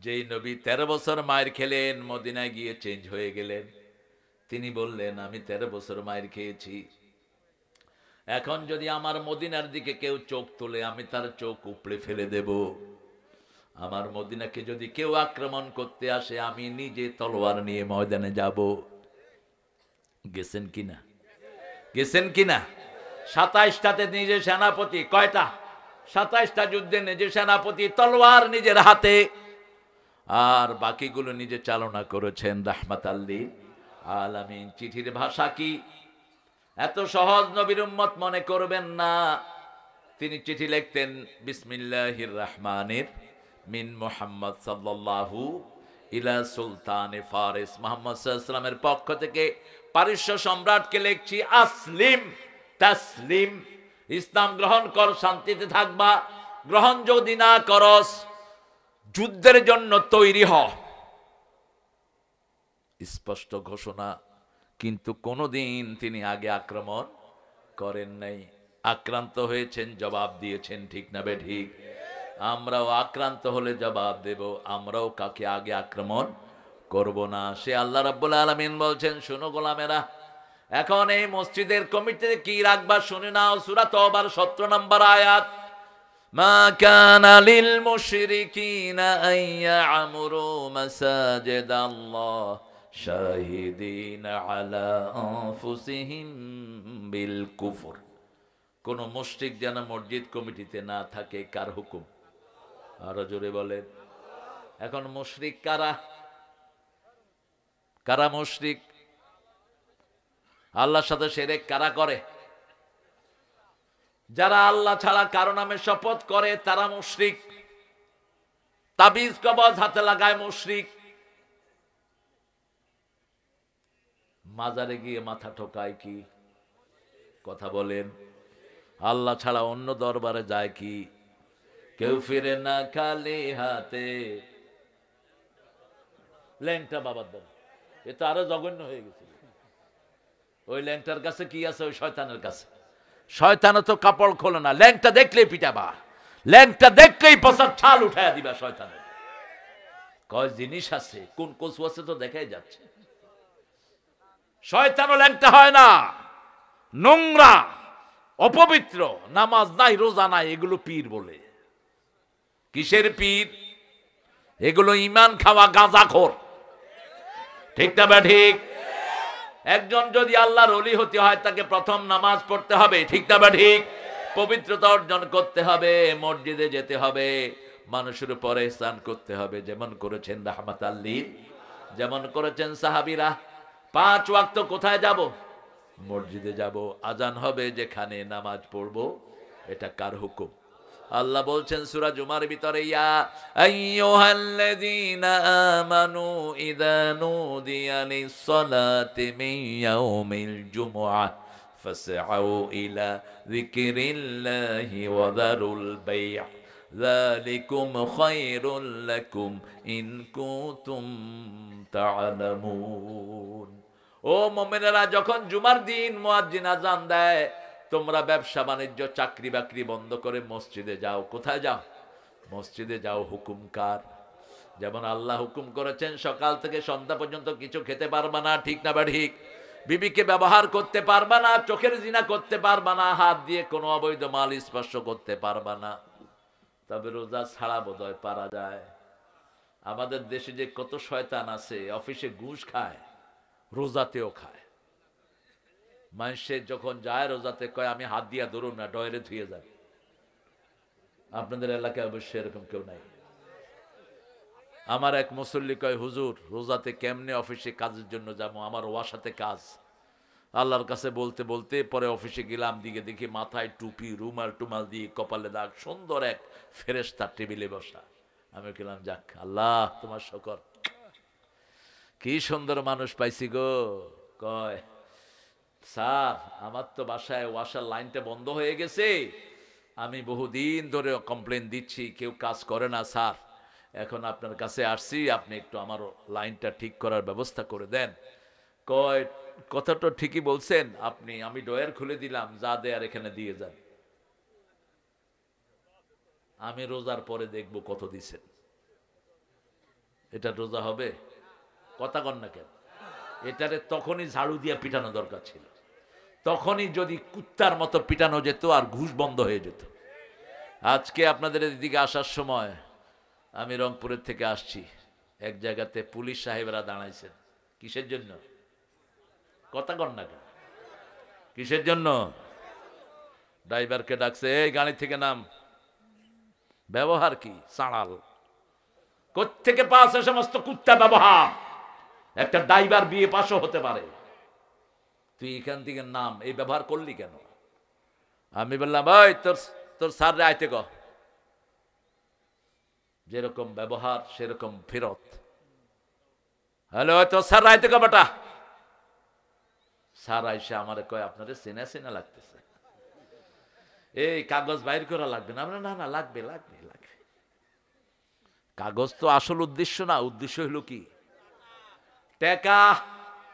যেই নবী 13 বছর মায়ের খেলেন, মদিনায় গিয়ে চেঞ্জ হয়ে গেলেন। তিনি বললেন, আমি 13 বছর মায়ের খেয়েছি, এখন যদি আমার মদিনার দিকে কেউ চোখ তোলে, আমি তার চোখ উপড়ে ফেলে দেব। আমার মদিনাকে যদি কেউ আক্রমণ করতে আসে, আমি নিজে তলোয়ার নিয়ে ময়দানে যাব। গেছেন কিনা? গেছেন কিনা? 27টাতে নিজে সেনাপতি, কয়টা? 27টা যুদ্ধে নিজে সেনাপতি, তলোয়ার নিজের হাতে, আর বাকিগুলো নিজে চালনা করেছেন রাহমাতাল লিল আলামিন। চিঠির ভাষা কি? এত সহজ নবীর উম্মত মনে করবেন না। তিনি চিঠি লিখতেন, বিসমিল্লাহির রহমানির মিন মুহাম্মদ সাল্লাল্লাহু ইলা সুলতানে ফারিস, মুহাম্মদ সাল্লাল্লাহু আলাইহি ওয়াসাল্লামের পক্ষ থেকে পারস্য সম্রাটকে লিখছি, আসলিম তাসলিম, ইসলাম গ্রহণ কর, শান্তিতে থাকবা। গ্রহণ যদি না করস, যুদ্ধের জন্য তৈরি হ। স্পষ্ট ঘোষণা। কিন্তু কোনদিন তিনি আগে আক্রমণ করেন নাই। আক্রান্ত হয়েছেন, জবাব দিয়েছেন, ঠিক না বে ঠিক? আমরাও আক্রান্ত হলে জবাব দেব, আমরাও কাকে আগে আক্রমণ করব না। সে আল্লাহ রাব্বুল আলামিন বলছেন, শোনো গোলামেরা, এখন এই মসজিদের কমিটিতে কি রাখবা শুনে নাও। সূরা তওবার 17 নম্বর আয়াত, মা কানা লিল মুশরিকিনা আন ইয়া'মুরু মাসাজিদাল্লাহ শাহিদিনা আলা আনফুসিহিম বিল কুফর। কোন মুশরিক যেন মসজিদ কমিটিতে না থাকে। কার হুকুম? আরো জোরে বলেন। এখন মুশরিক কারা? কারা মুশরিক? আল্লাহর সাথে শিরক কারা করে? যারা আল্লাহ ছাড়া কারো নামে শপথ করে তারা মুশরিক। তাবিজ কবজ হাতে লাগায় মুশরিক। মাজারে গিয়ে মাথা ঠোকায় কি? কথা বলেন। আল্লাহ ছাড়া অন্য দরবারে যায় কি? কেউ ফিরে না খালি হাতে। ল্যাংটা বাবার দল, এ তো আরো জঘন্য হয়ে গেছে। ওই ল্যাংটার কাছে কি আছে? ওই শয়তানের কাছে। শয়তানও তো কাপড় খোলে না, ল্যাংটা দেখলেই পিটাবা, ল্যাংটা দেখলেই পচার ছাল উঠাইয়া দিবা শয়তানের। কয় জিনিস আছে, কোন কচু আছে তো দেখাই যাচ্ছে। শয়তানও ল্যাংটা হয় না, নোংরা, অপবিত্র, নামাজ নাই, রোজা নাই, এগুলো পীর বলে। কিসের পীর? এগুলো ঈমান খাওয়া গাঁজাখোর, ঠিক না বা ঠিক? একজন যদি আল্লাহর ওলি হতে হয়, তাকে প্রথম নামাজ পড়তে হবে, ঠিক না বা ঠিক? পবিত্রতা অর্জন করতে হবে, মসজিদে যেতে হবে, মানুষের উপরে ইহসান করতে হবে, যেমন করেছেন রাহমাতাল লিল, যেমন করেছেন সাহাবীরা। 5 ওয়াক্ত কোথায় যাব? মসজিদে যাব। আজান হবে যেখানে, নামাজ পড়বো। এটা কার হুকুম? আল্লাহ বলছেন সূরা জুমার ভিতরে, ইয়া আইয়ুহাল্লাযীনা আমানু ইযা নুদিয়া লিস-সালাতি মিন ইয়াউমিল জুমআহ ফাসআউ ইলা যিকরিল্লাহি ওয়া যারুল বাই', যালিকুম খায়রুল লাকুম ইন কুনতুম তা'লামুন। ও মুমিনেরা, যখন জুমার দিন মুয়াজ্জিন আযান দেয়, তোমরা ব্যবসা বাণিজ্য, চাকরি বাকরি বন্ধ করে মসজিদে যাও। কোথায় যাও? মসজিদে যাও। হুকুম কার? যেমন আল্লাহ হুকুম করেছেন সকাল থেকে সন্ধ্যা পর্যন্ত কিছু খেতে পারবা না, ঠিক না বা ঠিক? বিবিকে ব্যবহার করতে পারবা না, চোখের জিনা করতে পারবা না, হাত দিয়ে কোনো অবৈধ মাল স্পর্শ করতে পারবা না, তবে রোজা ছাড়া বোধহয় পারা যায়। আমাদের দেশে যে কত শয়তান আছে, অফিসে ঘুষ খায়, রোজাতেও খায়। মানুষের যখন যায় রোজাতে কয় আমি হাত দিয়া ধরুন না, ডয়েরে ধুয়ে যান। আপনাদের এলাকায় অবশ্যই এরকম কেউ নাই। আমার এক মুসল্লি কয়, হুজুর রোজাতে কেমনে অফিসে কাজের জন্য যাবো, আমার ওয়াসাতে কাজ। আল্লাহর কাছে বলতে বলতে পরে অফিসে গেলাম, দিকে দেখি মাথায় টুপি, রুমাল টুমাল দিয়ে, কপালে দাগ, সুন্দর এক ফেরেশতা টেবিলে বসা। আমি গেলাম, যাক আল্লাহ তোমার শকর, কি সুন্দর মানুষ পাইছি গো। কয়, স্যার আমার তো বাসায় ওয়াসার লাইনটা বন্ধ হয়ে গেছে, আমি বহুদিন ধরে কমপ্লেন দিচ্ছি, কেউ কাজ করে না স্যার, এখন আপনার কাছে আসছি, আপনি একটু আমার লাইনটা ঠিক করার ব্যবস্থা করে দেন। কয়, কথাটা ঠিকই বলছেন আপনি, আমি ডয়ার খুলে দিলাম, যা দেয়ার এখানে দিয়ে যান, আমি রোজার পরে দেখব কত দিছেন। এটা রোজা হবে? কথা কন না কেন? এটারে তখনই ঝাড়ু দিয়ে পিটানো দরকার ছিল, তখনই যদি কুত্তার মতো পিটানো যেত আর ঘুষ বন্ধ হয়ে যেত। আজকে আপনাদের এদিকে আসার সময় আমি রংপুরের থেকে আসছি, এক জায়গাতে পুলিশ সাহেবরা দাঁড়াইছেন, কিসের জন্য? কথা কন না কেন? কিসের জন্য? ড্রাইভারকে ডাকছে, এই গাড়ি থেকে নাম। ব্যবহার কি সাঁড়াল, কোত্থেকে পাস সমস্ত কুত্তা ব্যবহার? একটা ড্রাইভার বিয়ে পাশও হতে পারে, তুই এখান থেকে নাম, এই ব্যবহার করলি কেন? আমি বললাম, ভাই তোর স্যার রে আইতে ক, যেরকম ব্যবহার সেরকম ফেরত। হ্যালো, তোর স্যার আইতে ক বেটা। স্যার আইসা আমারে কয়, আপনারে চেনা চেনা লাগতেছে, এই কাগজ বাইর করা লাগবে না? আমরা, না না লাগবে লাগবে লাগবে। কাগজ তো আসল উদ্দেশ্য না, উদ্দেশ্য হলো কি? টাকা।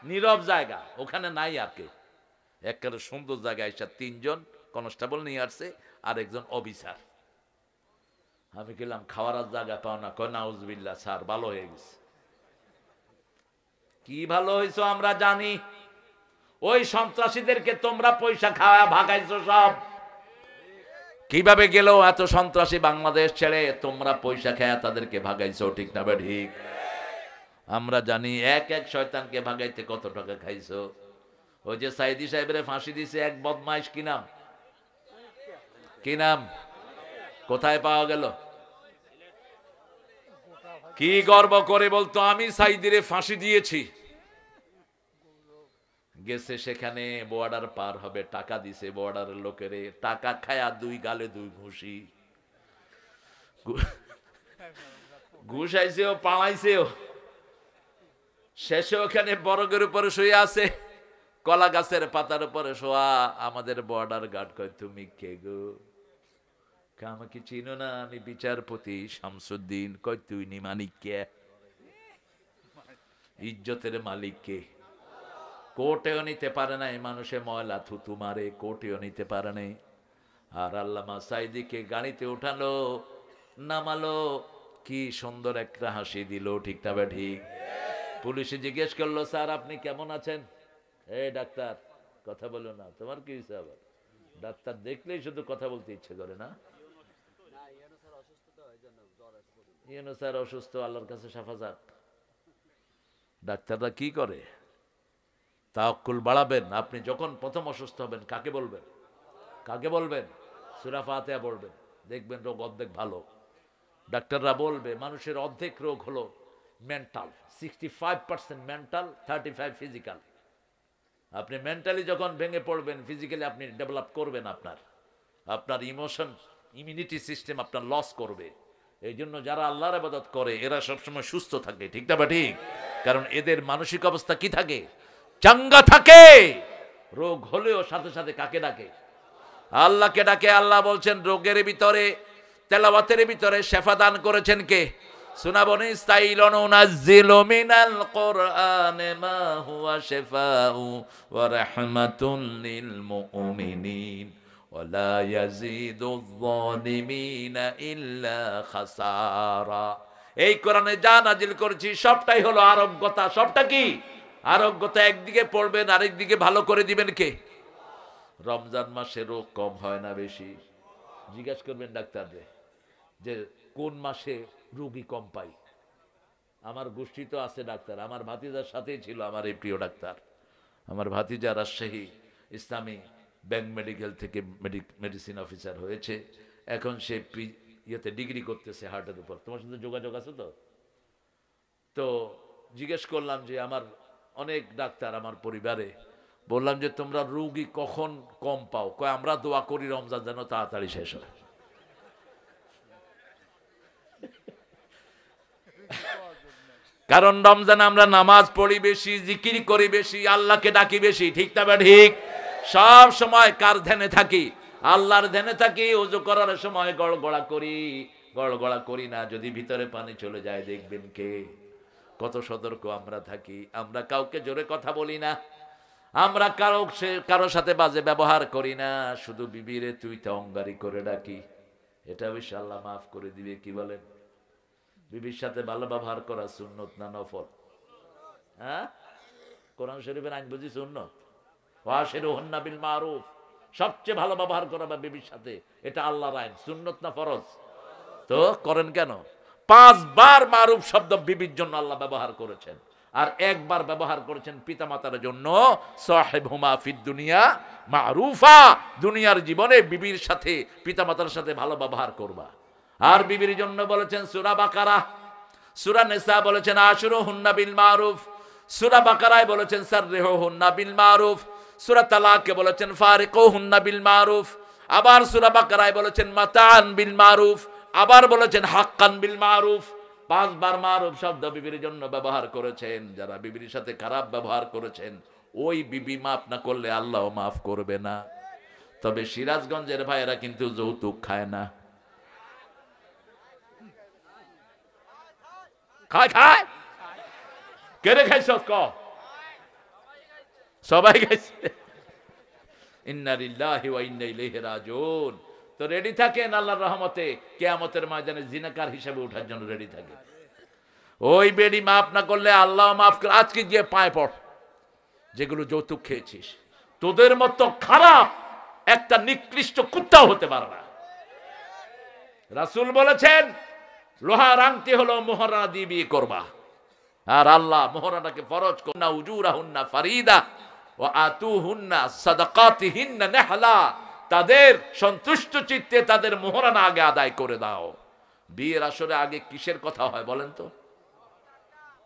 নীরব জায়গা, ওখানে নাই আর কেউ, একেবারে সুন্দর জায়গায় এসে তিনজন কনস্টেবল নিয়ে আসছে আর একজন অফিসার। আমি গেলাম, খাওয়ার জায়গা পাও না? কয় নাউজুবিল্লাহ স্যার, ভালো হয়ে গেছে। কি ভালো হয়েছে আমরা জানি, ওই সন্ত্রাসীদেরকে তোমরা পয়সা খাওয়া ভাগাইছো সব। কিভাবে গেল এত সন্ত্রাসী বাংলাদেশ ছেড়ে? তোমরা পয়সা খায়া তাদেরকে ভাগাইছো, ঠিক না? ঠিক। আমরা জানি এক এক শয়তানকে ভাগাইতে কত টাকা খাইছো। ওই যে সাইদি সাহেবের ফাঁসি দিছে এক বদমাইশ, কি নাম? কি নাম? কোথায় পাওয়া গেল? কি গর্ব করে বলতো, আমি সাইদিরে ফাঁসি দিয়েছি। গেছে সেখানে, বর্ডার পার হবে, টাকা দিছে বর্ডারের লোকেরে, টাকা খায়া দুই গালে দুই ঘুষি। ঘুষ আইছেও, পালাইছেও। শেষে ওখানে বরগের উপরে শুয়ে আছে, কলা গাছের পাতার উপরে শোয়া। আমাদের বর্ডার গার্ড কয়, তুমি কে গো? আমাকে চিনো না, আমি বিচারপতি শামসুদ্দিন। কয়, তুই নি মালিক কে? ইজ্জতের মালিক কে? কোর্টেও নিতে পারে নাই, মানুষে ময়লা থুতু মারে, কোর্টেও নিতে পারে নাই। আর আল্লামা সাইদিকে গাড়িতে উঠালো, নামালো, কি সুন্দর একটা হাসি দিল, ঠিক না? ঠিক। পুলিশে জিজ্ঞেস করলো, স্যার আপনি কেমন আছেন? এই ডাক্তার, কথা বলো না, তোমার কি হয়েছে আবার? ডাক্তার দেখলেই শুধু কথা বলতে ইচ্ছে করে না? ইয়েনো স্যার অসুস্থ, আল্লাহর কাছে শাফাজাত। ডাক্তাররা কি করে? তাওয়াক্কুল বাড়াবেন। আপনি যখন প্রথম অসুস্থ হবেন কাকে বলবেন? কাকে বলবেন? সূরা ফাতিহা পড়বেন, দেখবেন রোগ অর্ধেক ভালো। ডাক্তাররা বলবে মানুষের অর্ধেক রোগ হলো মেন্টাল, 65% মেন্টাল, 35 ফিজিক্যাল। আপনি মেন্টালি যখন ভেঙে পড়বেন, ফিজিক্যালি আপনি ডেভেলপ করবেন, আপনার ইমোশন, ইমিউনিটি সিস্টেম আপনার লস করবে। এই জন্য যারা আল্লাহর ইবাদত করে এরা সবসময় সুস্থ থাকে, ঠিক না? ঠিক। কারণ এদের মানসিক অবস্থা কি থাকে? চাঙ্গা থাকে। রোগ হলেও সাথে সাথে কাকে ডাকে? আল্লাহকে ডাকে। আল্লাহ বলছেন রোগের ভিতরে, তেলাওয়াতের ভিতরে শেফা দান করেছেন কে? শোনাবো ইস্তাইলুন নাযিলু মিনাল কুরআনি মা হুয়া শিফাউ ওয়া রাহমাতুল লিল মুমিনিন ওয়া লা ইয়াজিদুয যালিমিনা ইল্লা খাসারা। এই কোরআনে যা নাজিল করেছি সবটাই হলো আরোগ্যতা। সবটা কি? আরোগ্যতা একদিকে পড়বেন, আরেক দিকে ভালো করে দিবেন কে? রমজান মাসে রোগ কম হয় না বেশি? জিজ্ঞাসা করবেন ডাক্তাররে যে কোন মাসে রোগী কম পাই। আমার গোষ্ঠী তো আছে ডাক্তার, আমার ভাতিজার সাথেই ছিল আমার এই প্রিয় ডাক্তার। আমার ভাতিজা রাজশাহী ইসলামী ব্যাংক মেডিকেল থেকে মেডিসিন অফিসার হয়েছে, এখন সে ইয়েতে ডিগ্রি করতেছে হার্টের উপর। তোমার সাথে যোগাযোগ আছে তো? তো জিজ্ঞেস করলাম যে আমার অনেক ডাক্তার আমার পরিবারে, বললাম যে তোমরা রোগী কখন কম পাও? কয় আমরা দোয়া করি রমজান যেন তাড়াতাড়ি শেষ হয়। কারণ রমজান আমরা নামাজ পড়ি বেশি, জিকির করি বেশি, আল্লাহকে ডাকি বেশি, ঠিক না? ঠিক। সব সময় কার ধ্যানে থাকি? আল্লাহর ধ্যানে থাকি। ওযু করার সময় গড়গড়া করি না। যদি ভিতরে পানি চলে যায় দেখবেন কে? কত সতর্ক আমরা থাকি। আমরা কাউকে জোরে কথা বলি না, আমরা কারো সাথে বাজে ব্যবহার করি না, শুধু বিবিরে তুই তা অঙ্গারি করে ডাকি। এটা অবশ্য আল্লাহ মাফ করে দিবে। কি বলেন? বিবির সাথে ভালো ব্যবহার করা সুন্নত না নফল? হ্যাঁ, কোরআন শরীফের আইন বুঝি সুন্নত। ওয়াশিরুহুন্না বিল মারুফ, সবচেয়ে ভালো ব্যবহার করা বিবির সাথে, এটা আল্লাহর আইন। সুন্নত না ফরজ? তো করেন কেন? 5 বার মারুফ শব্দ বিবির জন্য আল্লাহ ব্যবহার করেছেন, আর একবার ব্যবহার করেছেন পিতামাতার জন্য। সাহিবহুমা ফিদ দুনিয়া মারুফা, দুনিয়ার জীবনে বিবির সাথে পিতামাতার সাথে ভালো ব্যবহার করবা। আর বিবির জন্য বলেছেন সূরা বাকারা, সূরা নিসা বলেছেন আশরুহুন্না বিল মারুফ, সূরা বাকারায় বলেছেন সাররিহুন্না বিল মারুফ, সূরা তালাকে বলেছেন ফারিকুহুন্না বিল মারুফ, আবার সূরা বাকারায় বলেছেন মাতাআন বিল মারুফ, আবার বলেছেন হাক্কান বিল মারুফ। 5 বার মারুফ শব্দ বিবির জন্য ব্যবহার করেছেন। যারা বিবির সাথে খারাপ ব্যবহার করেছেন, ওই বিবি মাফ না করলে আল্লাহ মাফ করবে না। তবে সিরাজগঞ্জের ভাইয়েরা কিন্তু যৌতুক খায় না। খায় কেড়ে খাইছ? সবাই খাইছে। ইন্না লিল্লাহি ওয়া ইন্না ইলাইহি রাজিউন। তো রেডি থাকেন আল্লাহর রহমতে কিয়ামতের ময়দানে জিনাকার হিসেবে ওঠার জন্য রেডি থাকে। ওই বেডি মাফ না করলে আল্লাহ মাফ করে। আজকে গিয়ে পায়ে পড়, যেগুলো যৌতুক খেয়েছিস। তোদের মতো খারাপ একটা নিকৃষ্ট কুত্তাও হতে পারে না। রাসূল বলেছেন লোহার আংটি হলো মোহরানা দিয়ে বিয়ে করবা, আর আল্লাহ মোহরানাকে ফরজ করনা উজুরাহুন্না ফারিদা ওয়া আতুহুন্না সাদাকাতিহিন্না নিহলা। তাদের সন্তুষ্ট চিত্তে তাদের মোহরানা আগে আদায় করে দাও। বিয়ের আসরে আগে কিসের কথা হয় বলেন তো?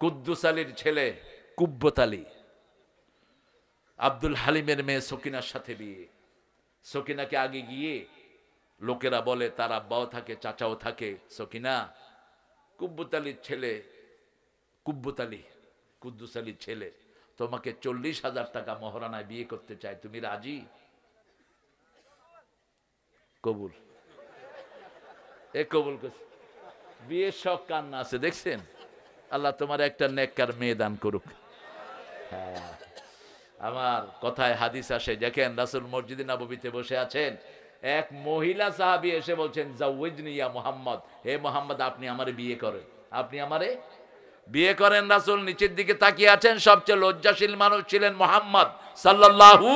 কুদ্দুস আলীর ছেলে কুব্বত আলী, আব্দুল হালিমের মেয়ে সকিনার সাথে বিয়ে। সকিনাকে আগে গিয়ে লোকেরা বলে, তার আব্বাও থাকে চাচাও থাকে, সকিনা কুব্বত আলীর ছেলে, কুব্বত আলী কুদ্দুস আলীর ছেলে তোমাকে 40,000 টাকা মোহরানায় বিয়ে করতে চায়, তুমি রাজি? কবুল। কবুল করছে। বিয়ের শখ কান্না আছে দেখছেন? আল্লাহ তোমার একটা নেককার মেয়ে দান করুক। হ্যাঁ, আমার কথায় হাদিস আসে, দেখেন রাসূল মসজিদে নববীতে বসে আছেন, এক মহিলা সাহাবী এসে বলছেন জাওয়াজনি ইয়া মুহাম্মদ, হে মুহাম্মদ আপনি আমারে বিয়ে করেন, আপনি আমারে বিয়ে করেন। রাসূল নিচের দিকে তাকিয়ে আছেন, সবচেয়ে লজ্জাশীল মানুষ ছিলেন মুহাম্মদ সাল্লাল্লাহু।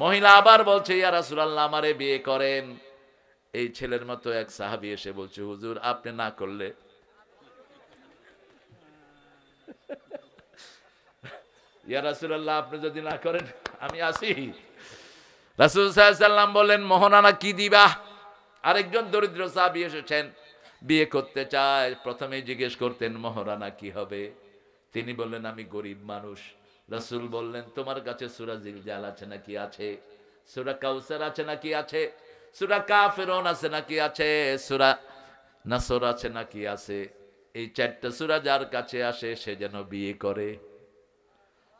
মহিলা আবার বলছে ইয়া রাসূলুল্লাহ আমারে বিয়ে করেন। এই ছেলের মতো এক সাহাবী এসে বলছে হুজুর আপনি না করলে। ইয়া রাসূলুল্লাহ আপনি যদি না করেন আমি আসি। রাসূল সাল্লাল্লাহু আলাইহি ওয়াসাল্লাম বলেন মোহরানা কি দিবা? আরেকজন দরিদ্র সাহাবী এসেছেন, বিয়ে করতে চায়। প্রথমে জিজ্ঞেস করতেন মোহরানা কি হবে? তিনি বললেন আমি গরিব মানুষ। রাসূল বললেন তোমার কাছে সূরা জিলজাল আছে নাকি? আছে। সূরা কাউসার আছে নাকি? আছে। সূরা কাফিরুন আছে নাকি? আছে। সূরা নাসর আছে নাকি? আছে। এই 4টা সূরা যার কাছে আসে সে যেন বিয়ে করে।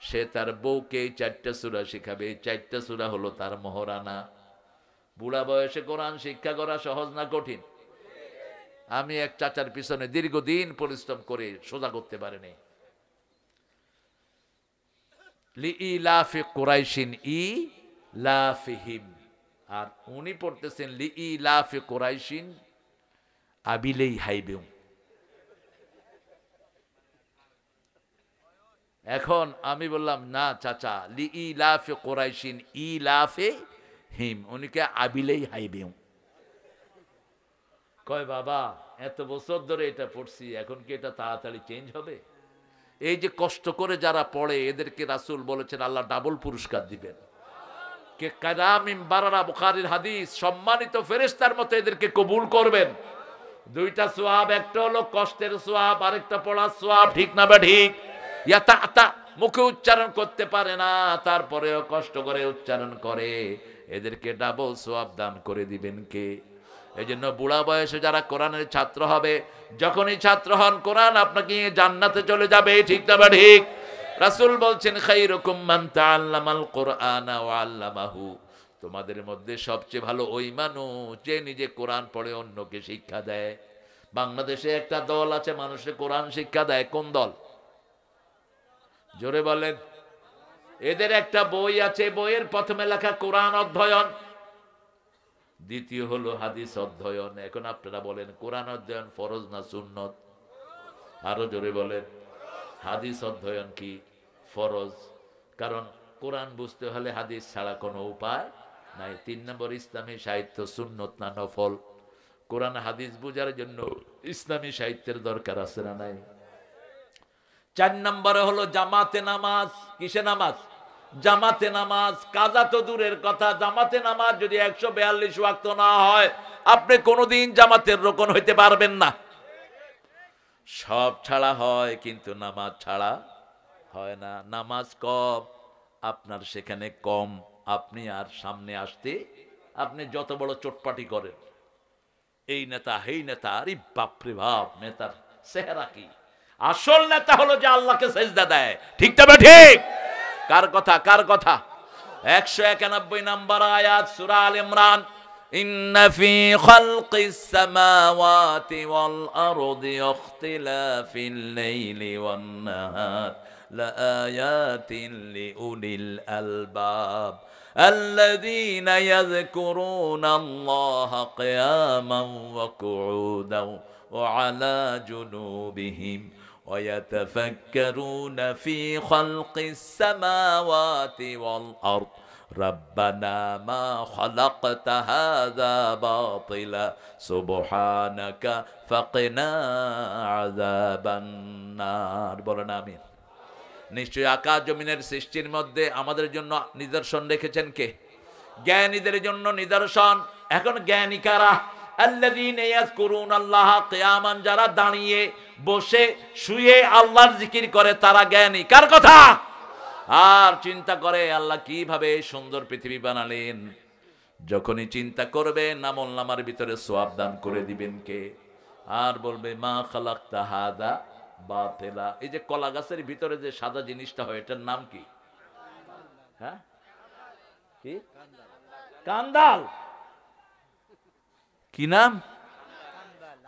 সে তার বউকে এই 4টা সূরা শিখাবে। এই 4টা সূরা হলো তার মোহরানা। বুড়া বয়সে কোরআন শিক্ষা করা সহজ না কঠিন? আমি এক চাচার পিছনে দীর্ঘদিন পরিশ্রম করে সোজা করতে পারিনি। লিইলাফি কুরাইশিন ইলাফিহিম, আর উনি পড়তেছেন লিইলাফি কুরাইশিন আবিলাই হাইবিউম। এখন আমি বললাম না চাচা, লি ইলাফে কোরাইশিন ইলাফে হিম, উনিকে আবিলেই হাইবেউ। কয় বাবা এত বছর ধরে এটা পড়ছি, এখন কি এটা তাড়াতাড়ি চেঞ্জ হবে? এই যে কষ্ট করে যারা পড়ে এদেরকে রাসূল বলেছেন আল্লাহ ডাবল পুরস্কার দিবেন। কে কারামিম বারারা, বুখারীর হাদিস, সম্মানিত ফেরেশতার মতো এদেরকে কবুল করবেন। দুইটা সওয়াব, একটা হলো কষ্টের সওয়াব, আরেকটা পড়ার সওয়াব, ঠিক না বা ঠিক? ইয়াতা মুখে উচ্চারণ করতে পারে না, তারপরেও কষ্ট করে উচ্চারণ করে, এদেরকে ডাবল সওয়াব দান করে দিবেন কে? এই জন্য বুড়া বয়সে যারা কোরআনের ছাত্র হবে, যখনই ছাত্র হন কোরআন আপনাকে জান্নাতে চলে যাবে, ঠিক না বা ঠিক? রাসূল বলছেন খায়রুকুম মান তাআল্লামাল কুরআনা ওয়া আল্লামাহু, তোমাদের মধ্যে সবচেয়ে ভালো ওই মানুষ যে নিজে কোরআন পড়ে অন্যকে শিক্ষা দেয়। বাংলাদেশে একটা দল আছে মানুষকে কোরআন শিক্ষা দেয়, কোন দল? জোরে বলেন। এদের একটা বই আছে, বইয়ের প্রথমে লেখা কোরআন অধ্যয়ন, দ্বিতীয় হলো হাদিস অধ্যয়ন। এখন আপনারা বলেন কোরআন অধ্যয়ন ফরজ না সুন্নত? আরো জোরে বলেন। হাদিস অধ্যয়ন কি? ফরজ, কারণ কোরআন বুঝতে হলে হাদিস ছাড়া কোনো উপায় নাই। 3 নম্বর ইসলামী সাহিত্য সুন্নত না নফল? কোরআন হাদিস বোঝার জন্য ইসলামী সাহিত্যের দরকার আছে না নাই? 4 নম্বরে হলো জামাতে নামাজ। কিসে নামাজ? জামাতে নামাজ। কাজা তো দূরের কথা, জামাতে নামাজ যদি 142 ওয়াক্ত না হয় আপনি কোনোদিন জামাতের রোকন হইতে পারবেন না। সব ছাড়া হয় কিন্তু নামাজ ছাড়া হয় না। নামাজ কম, আপনার সেখানে কম, আপনি আর সামনে আসতে আপনি যত বড় চটপাটি করেন, এই নেতা হেই নেতা, আরে বাপরে বাপ, নেতার চেহারা কি? আসল নেতা হলো যে আল্লাহকে সেজদা দেয়, ঠিক তবে ঠিক? কার কথা? কার কথা? 191 নম্বর আয়াত সূরা আল ইমরান, ইন্না ফি খালকিস সামাওয়াতি ওয়াল আরদি ইখতিলাফিল লাইলি ওয়ান নাহার লাআয়াতিন লিউলিল আলবাব আল্লাযীনা ইয়াযকুরুনাল্লাহা কিয়ামান ওয়া কুউদান ওয়া আলা জুনুবিহিম ويتفكرون في خلق السماوات والأرض ربنا ما خلقت هذا باطلا سبحانك فقنا عذاب النار। বলেন আমিন। নিশ্চয়ই আকাশ জমিনের সৃষ্টির মধ্যে আমাদের জন্য নিদর্শন রেখেছেন কে? জ্ঞানীদের জন্য নিদর্শন। এখন জ্ঞানী কারা? আল্লাযীনা ইয়াযকুরুনাল্লাহা কিয়ামান, যারা দাঁড়িয়ে বসে শুয়ে আল্লাহর জিকির করে তারা জ্ঞানী। কার কথা? আর চিন্তা করে আল্লাহ কিভাবে সুন্দর পৃথিবী বানালেন। যখনই চিন্তা করবে আমলনামার ভিতরে সওয়াব দান করে দিবেন কে? আর বলবে মা খালাকতা হাদা বাতিলা। এই যে কলা গাছের ভিতরে যে সাদা জিনিসটা হয় এটার নাম কি? হ্যাঁ, কি? কান্দাল। কি নাম?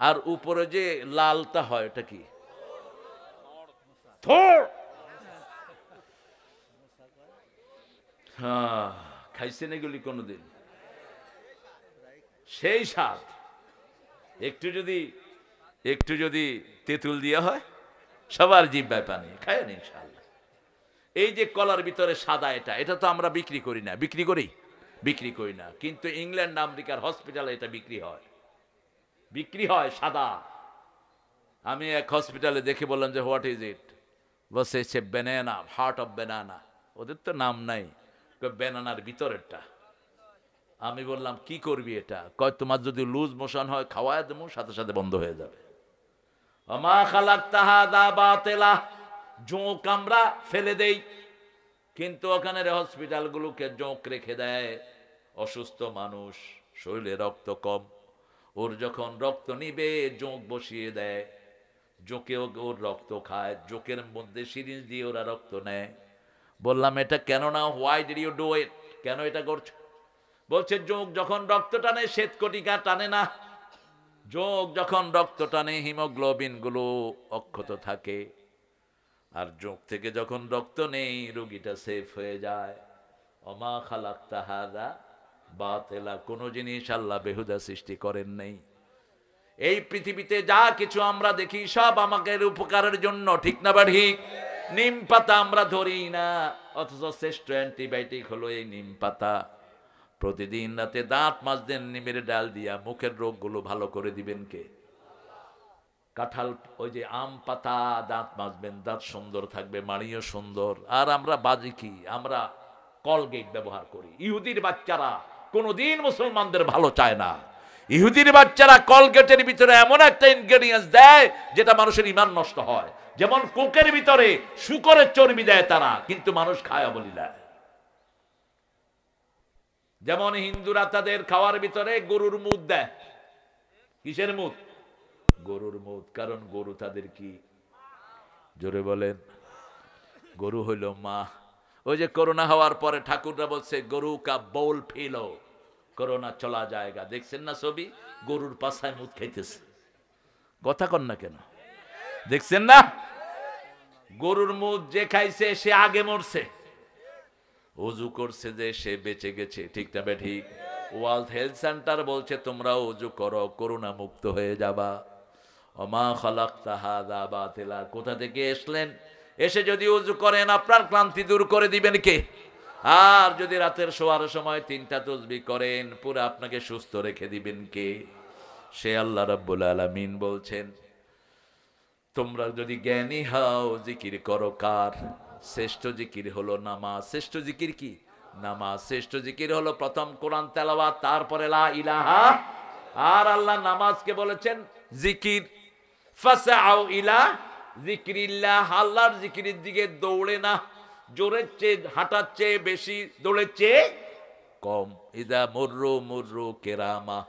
আর উপরে যে লালটা হয় এটা কি? থোড়। হ্যাঁ, খাইছেন এগুলি কোনদিন? সেই স্বাদ। একটু যদি তেঁতুল দিয়া হয় সবার জিহ্বায় পানি। খায়েন ইনশাআল্লাহ। এই যে কলার ভিতরে সাদা, এটা তো আমরা বিক্রি করি না। বিক্রি করি? বিক্রি করি না, কিন্তু ইংল্যান্ড আমেরিকার হসপিটালে এটা বিক্রি হয় সাদা। আমি এক হসপিটালে দেখে বললাম যে হোয়াট ইজ ইট? বলছে সে ব্যানানা, হার্ট অফ ব্যানানা। ওদের তো নাম নাই, ব্যানানার ভিতরেরটা। আমি বললাম কি করবি এটা? কয় তোমার যদি লুজ মোশন হয় খাওয়ায় দেবো, সাথে সাথে বন্ধ হয়ে যাবে। ওমা খালাকতা হাযা বাতিলা। জোঁক আমরা ফেলে দেই, কিন্তু ওখানের হসপিটালগুলোকে জোঁক রেখে দেয়। অসুস্থ মানুষ, শরীরে রক্ত কম, ওর যখন রক্ত নিবে জোঁক বসিয়ে দেয়, জোঁকেও ওর রক্ত খায়, জোঁকের মধ্যে সিরিঞ্জ দিয়ে ওরা রক্ত নেয়। বললাম এটা কেন না? Why did you do it? কেন এটা করছো? বলছে জোঁক যখন রক্ত টানে শ্বেতকণিকা টানে না। জোঁক যখন রক্ত টানে হিমোগ্লোবিন গুলো অক্ষত থাকে, আর জোঁক থেকে যখন রক্ত নেই রোগীটা সেফ হয়ে যায়। ওমা খালাকতা হাযা বাতিলা। কোন জিনিস আল্লাহ বেহুদা সৃষ্টি করেন নাই। এই পৃথিবীতে যা কিছু আমরা দেখি সব আমাদের উপকারের জন্য, ঠিক না বা ঠিক? নিম পাতা আমরা ধরি না, অথচ শ্রেষ্ঠ অ্যান্টিবায়োটিক হলো এই নিম পাতা। প্রতিদিন রাতে দাঁত মাজতেন নিমের ডাল দিয়া, মুখের রোগগুলো ভালো করে দিবেন কে? কাঁঠাল, ওই যে আম পাতা দাঁত মাজবেন, দাঁত সুন্দর থাকবে, মাড়িও সুন্দর। আর আমরা বাজি কি, আমরা কলগেট ব্যবহার করি। ইহুদির বাচ্চারা কোনোদিন মুসলমানদের ভালো চায় না। ইহুদির বাচ্চারা কলগেটের ভিতরে এমন একটা ইনগ্রেডিয়েন্টস দেয় যেটা মানুষের ঈমান নষ্ট হয়। যেমন কোকের ভিতরে শূকরের চর্বি দেয় তারা, কিন্তু মানুষ খায় বলিলা। যেমন হিন্দুরা তাদের খাওয়ার ভিতরে গরুর মুদ দেয়। কিসের মুদ? গরুর মুদ। কারণ গরু তাদের কি? জোরে বলেন। গরু হইল মা। ওই যে করোনা হওয়ার পরে ঠাকুররা বলছে গরু কা বোল ফিলো, করোনা চলা যায়গা। দেখছেন না ছবি? গরুর পাছায় মুদ খাইতেছে। কথা কন না কেন? দেখছেন না? গরুর মুদ যে খাইছে সে আগে মরছে, ওযু করছে যে সে বেঁচে গেছে। ঠিক না বে ঠিক? ওয়ার্ল্ড হেলথ সেন্টার বলছে তোমরা ওযু করো, করোনা মুক্ত হয়ে যাবা। ওমা খালাকতা হাযা বাতিলা। কোথা থেকে এসলেন? এসে যদি ওযু করেন আপনার ক্লান্তি দূর করে দিবেন কে? আর যদি রাতের শোয়ার সময় 3টা তাসবিহ করেন পুরো আপনাকে সুস্থ রেখে দিবেন কে? সে আল্লাহ রাব্বুল আলামিন বলছেন তোমরা যদি জ্ঞানী হও জিকির করো কার? শ্রেষ্ঠ জিকির হলো নামাজ। শ্রেষ্ঠ জিকির কি? নামাজ। শ্রেষ্ঠ জিকির হলো প্রথম কোরআন তেলাওয়াত, তারপরে লা ইলাহা। আর আল্লাহ নামাজকে বলেছেন জিকির। ফাসআউ ইলা যিকরিল্লাহ। আল্লাহর জিকিরের দিকে দৌড়ে না, জোরের চেয়ে হাঁটার চেয়ে বেশি, দৌড়ের চেয়ে কম। ইদা মুররু মুররু কেরামা,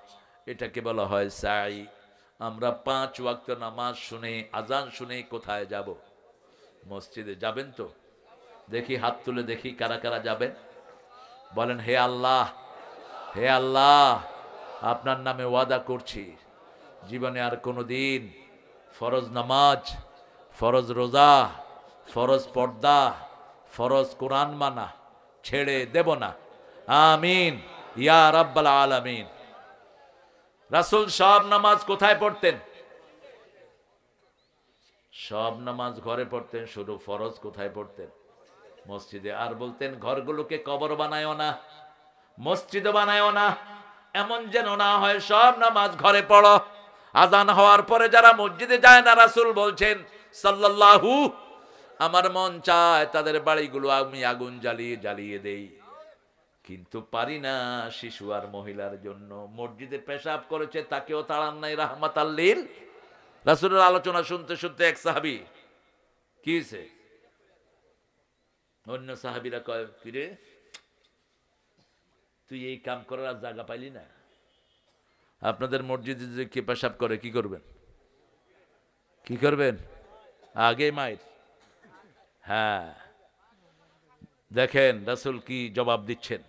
এটাকে বলা হয় সাই। আমরা 5 ওয়াক্ত নামাজ শুনে, আজান শুনে কোথায় যাব? মসজিদে। যাবেন তো? দেখি হাত তুলে দেখি কারা কারা যাবেন। বলেন হে আল্লাহ, হে আল্লাহ, আপনার নামে ওয়াদা করছি জীবনে আর কোনোদিন ফরজ নামাজ, ফরজ রোজা, ফরজ পর্দা, ফরজ কোরআন মানা ছেড়ে দেব না। আমিন ইয়া রাব্বাল আলামিন। রাসূল সব নামাজ কোথায় পড়তেন? সব নামাজ ঘরে পড়তেন, শুধু ফরজ কোথায় পড়তেন? মসজিদে। আর বলতেন ঘরগুলোকে কবর বানায়ও না, মসজিদ বানায়ও না, এমন যেন না হয় সব নামাজ ঘরে পড়ো। আজান হওয়ার পরে যারা মসজিদে যায় না, রাসূল বলছেন সাল্লাল্লাহু, আমার মন চায় তাদের বাড়িগুলো আমি আগুন জ্বালিয়ে জ্বালিয়ে দেই, কিন্তু পারি না শিশু আর মহিলার জন্য। মসজিদে পেশাব করেছে তাকেও তাড়ান নাই রাহমাতাল লিল। রাসূলের আলোচনা শুনতে শুনতে এক সাহাবী, কি হয়েছে? অন্য সাহাবীরা কয় কিরে তুই এই কাম করার আর জায়গা পাইলি না? আপনাদের মসজিদে যে কে পেশাব করে কি করবেন? কি করবেন? আগে মাইর। হ্যাঁ, দেখেন রাসূল কি জবাব দিচ্ছেন।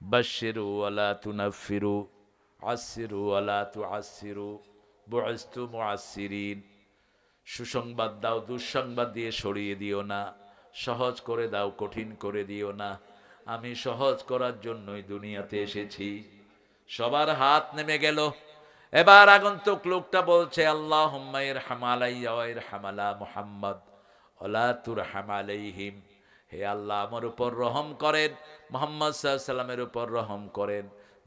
বাশশিরু ওয়ালা তুনাফিরু, আশশিরু ওয়ালা তুআশশিরু, বুইস্তু মুআশশিরিন। সুসংবাদ দাও, দুঃসংবাদ দিয়ে সরিয়ে দিও না। সহজ করে দাও, কঠিন করে দিও না। আমি সহজ করার জন্যই দুনিয়াতে এসেছি। সবার হাত নেমে গেল। এবার আগন্তুক লোকটা বলছে আল্লাহুম্মা ইরহাম আলাইয়া ওয়া ইরহাম আলা মুহাম্মদ ওয়ালা তুরহাম আলাইহিম। হে আল্লাহ আমার উপর রহম করেন, মুহাম্মদ সাল্লাল্লাহু আলাইহি সাল্লামের উপর রহম করেন।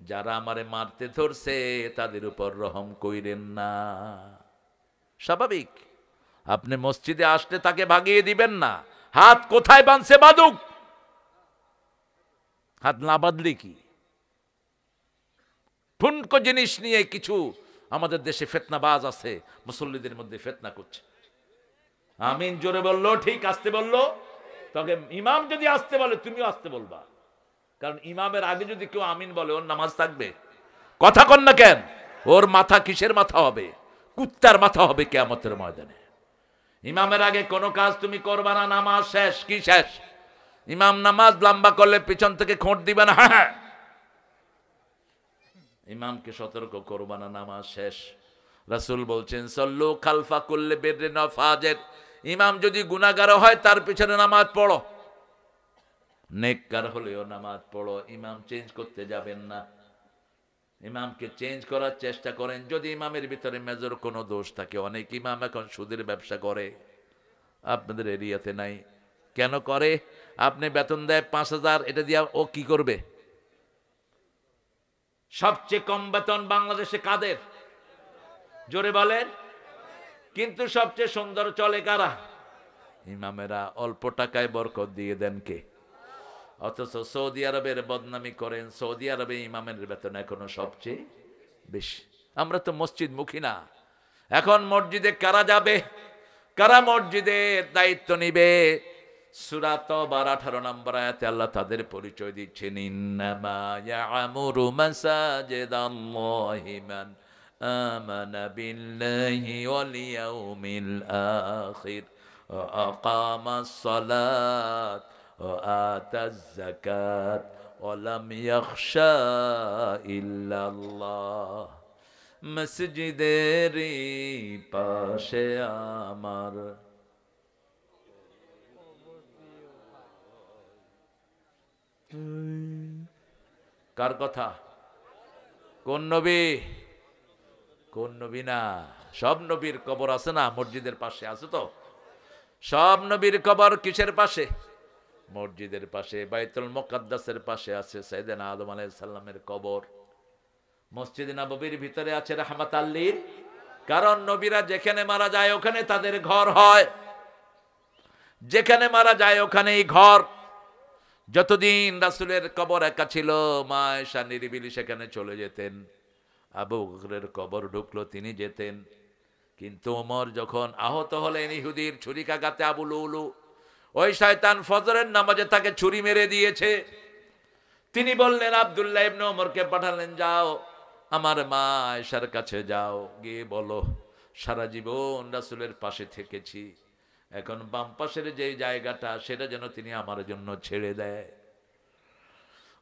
যারা আমারে মারতে ধরছে তাদের উপর রহম কইরেন না। স্বাভাবিক, আপনি মসজিদে আসলে তাকে ভাগিয়ে দিবেন না। হাত কোথায় বাঁধছে বাঁধুক, হাত না বাঁধলে কি? ঠুনকো জিনিস নিয়ে কিছু আমাদের দেশে ফিতনাবাজ আছে, মুসল্লিদের মধ্যে ফিতনা করছে। আমিন জোরে বললো ঠিক, আসতে বললো। তবে ইমাম যদি আসতে বলে তুমিও আসতে বলবা, কারণ ইমামের আগে যদি কেউ আমিন বলে ওর নামাজ থাকবে? কথা কন না কেন? ওর মাথা কিসের মাথা হবে? কুত্তার মাথা হবে কিয়ামতের ময়দানে। ইমামের আগে কোনো কাজ তুমি করবা না, নামাজ শেষ। কি শেষ? ইমাম নামাজ লম্বা করলে পিছন থেকে খোঁট দিবে না। হ্যাঁ, ইমামকে সতর্ক করবা না, নামাজ শেষ। রাসূল বলছেন সল্লু খালফা কুল্লি বিররিন ওয়া ফাজির। ইমাম যদি গুনাহগার হয় তার পিছনে নামাজ পড়ো, নেককার হলেও নামাজ পড়ো। ইমাম চেঞ্জ করতে যাবেন না। ইমামকে চেঞ্জ করার চেষ্টা করেন যদি ইমামের ভিতরে মেজর কোনো দোষ থাকে। অনেক ইমাম এখন সুদের ব্যবসা করে, আপনাদের এরিয়াতে নাই। কেন করে? আপনি বেতন দেয় 5,000, এটা দিয়ে ও কি করবে? সবচেয়ে কম বেতন বাংলাদেশে কাদের? জোরে বলেন। কিন্তু সবচেয়ে সুন্দর চলে কারা? ইমামেরা। অল্প টাকায় বরকত দিয়ে দেন কে? অথচ সৌদি আরবের বদনামি করেন, সৌদি আরবে ইমামের বেতন এখনো সবচেয়ে বেশি। আমরা তো মসজিদ মুখী না। এখন মসজিদে কারা যাবে? কারা মসজিদের দায়িত্ব নিবে? সূরা তাওবার 18 নম্বর আয়াতে আল্লাহ তাদের পরিচয় দিচ্ছেন, ইন্নামা ইয়ামুরু মাসাজিদাল্লাহি মান আমানা বিল্লাহি ওয়াল ইয়াউমিল আখির ওয়া আকামাস সালাত ওয়া আতাজ যাকাত ওয়া লাম ইয়াখশা ইল্লাল্লাহ। মসজিদের পাশে আমার কার কথা? কোন নবী? কোন নবী না, সব নবীর কবর আছে না মসজিদের পাশে, আছে তো? সব নবীর কবর কিসের পাশে? মসজিদের পাশে। বাইতুল মুকাদ্দাসের পাশে আছে সাইয়েদনা আদম আলাইহিস সালামের কবর। মসজিদ নববীর ভিতরে আছে রাহমাতাল লিল, কারণ নবীরা যেখানে মারা যায় ওখানে তাদের ঘর হয়, যেখানে মারা যায় ওখানেই ঘর। যতদিন রাসূলের কবর একা ছিল, মা আয়েশা নিরিবিলি সেখানে চলে যেতেন। আবু বকরের কবর ঢুকলো, তিনি যেতেন। কিন্তু ওমর যখন আহত হলেন ইহুদির ছুরিকাঘাতে, আবু লুলু, ওই শয়তান ফজরের নামাজে তাকে ছুরি মেরে দিয়েছে। তিনি বললেন, আব্দুল্লাহ ইবনে ওমরকে পাঠালেন, যাও আমার মা আয়েশার কাছে যাও, গিয়ে বলো সারা জীবন রাসূলের পাশে থেকেছি, এখন বাম পাশের যে জায়গাটা সেটা যেন তিনি আমার জন্য ছেড়ে দেয়।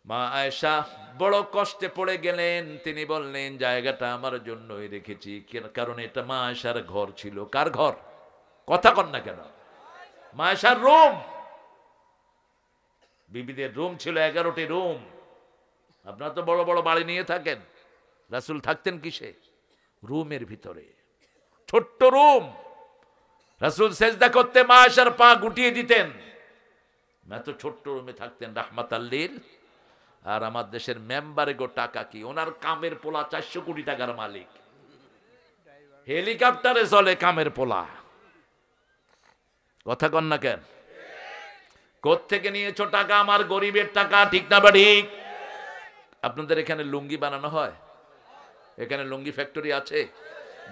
মা আয়েশা বড় কষ্টে পড়ে গেলেন। তিনি বললেন, জায়গাটা আমার জন্যই রেখেছি, কারণ এটা মা আয়েশার ঘর ছিল। কার ঘর? কথা কন না কেন? মা আয়েশার রুম। বিবিদের রুম ছিল 11টি রুম। আপনারা তো বড় বড় বাড়ি নিয়ে থাকেন, রাসূল থাকতেন কিসে? রুমের ভিতরে, ছোট্ট রুম। রাসূল সেজদা করতে মা আয়েশার পা গুটিয়ে দিতেন, এত ছোট্ট রুমে থাকতেন রাহমাতাল লিল। আর আমার দেশের মেম্বারে গো টাকা কি, ওনার কামের পোলা 400 কোটি টাকার মালিক, হেলিকপ্টারে চলে কামের পোলা। কথা কন না কেন? কোত্থেকে নিয়েছো টাকা? আমার গরিবের টাকা, ঠিক না ঠিক? আপনাদের এখানে লুঙ্গি বানানো হয়? এখানে লুঙ্গি ফ্যাক্টরি আছে?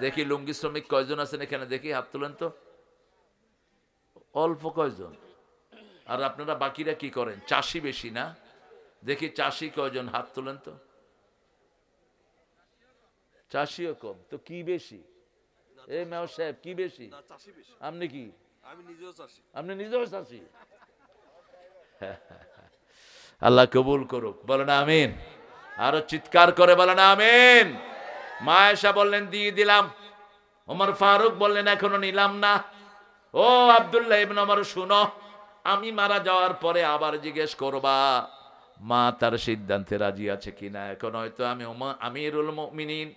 দেখি লুঙ্গি শ্রমিক কয়জন আছেন এখানে, দেখি হাত তুলেন তো। অল্প কয়জন। আর আপনারা বাকিরা কি করেন? চাষি বেশি না? দেখি চাষি কয়জন, হাত তুলেন তো। চাষিও কম তো, কি বেশি? এই মেয়র সাহেব, কি বেশি? আপনি কি? আমি নিজেও চাষি। আপনি নিজেও চাষি? আল্লাহ কবুল করুক, বলেন আমিন। আরো চিৎকার করে বলেন আমিন। মা আয়েশা বললেন, দিয়ে দিলাম। ওমর ফারুক বললেন, এখনো নিলাম না। ও আব্দুল্লাহ ইবনে ওমর, শুনো, আমি মারা যাওয়ার পরে আবার জিজ্ঞেস করবা মা তার সিদ্ধান্তে রাজি আছে কিনা। এখন হয়তো আমি আমিরুল মুমিনিন,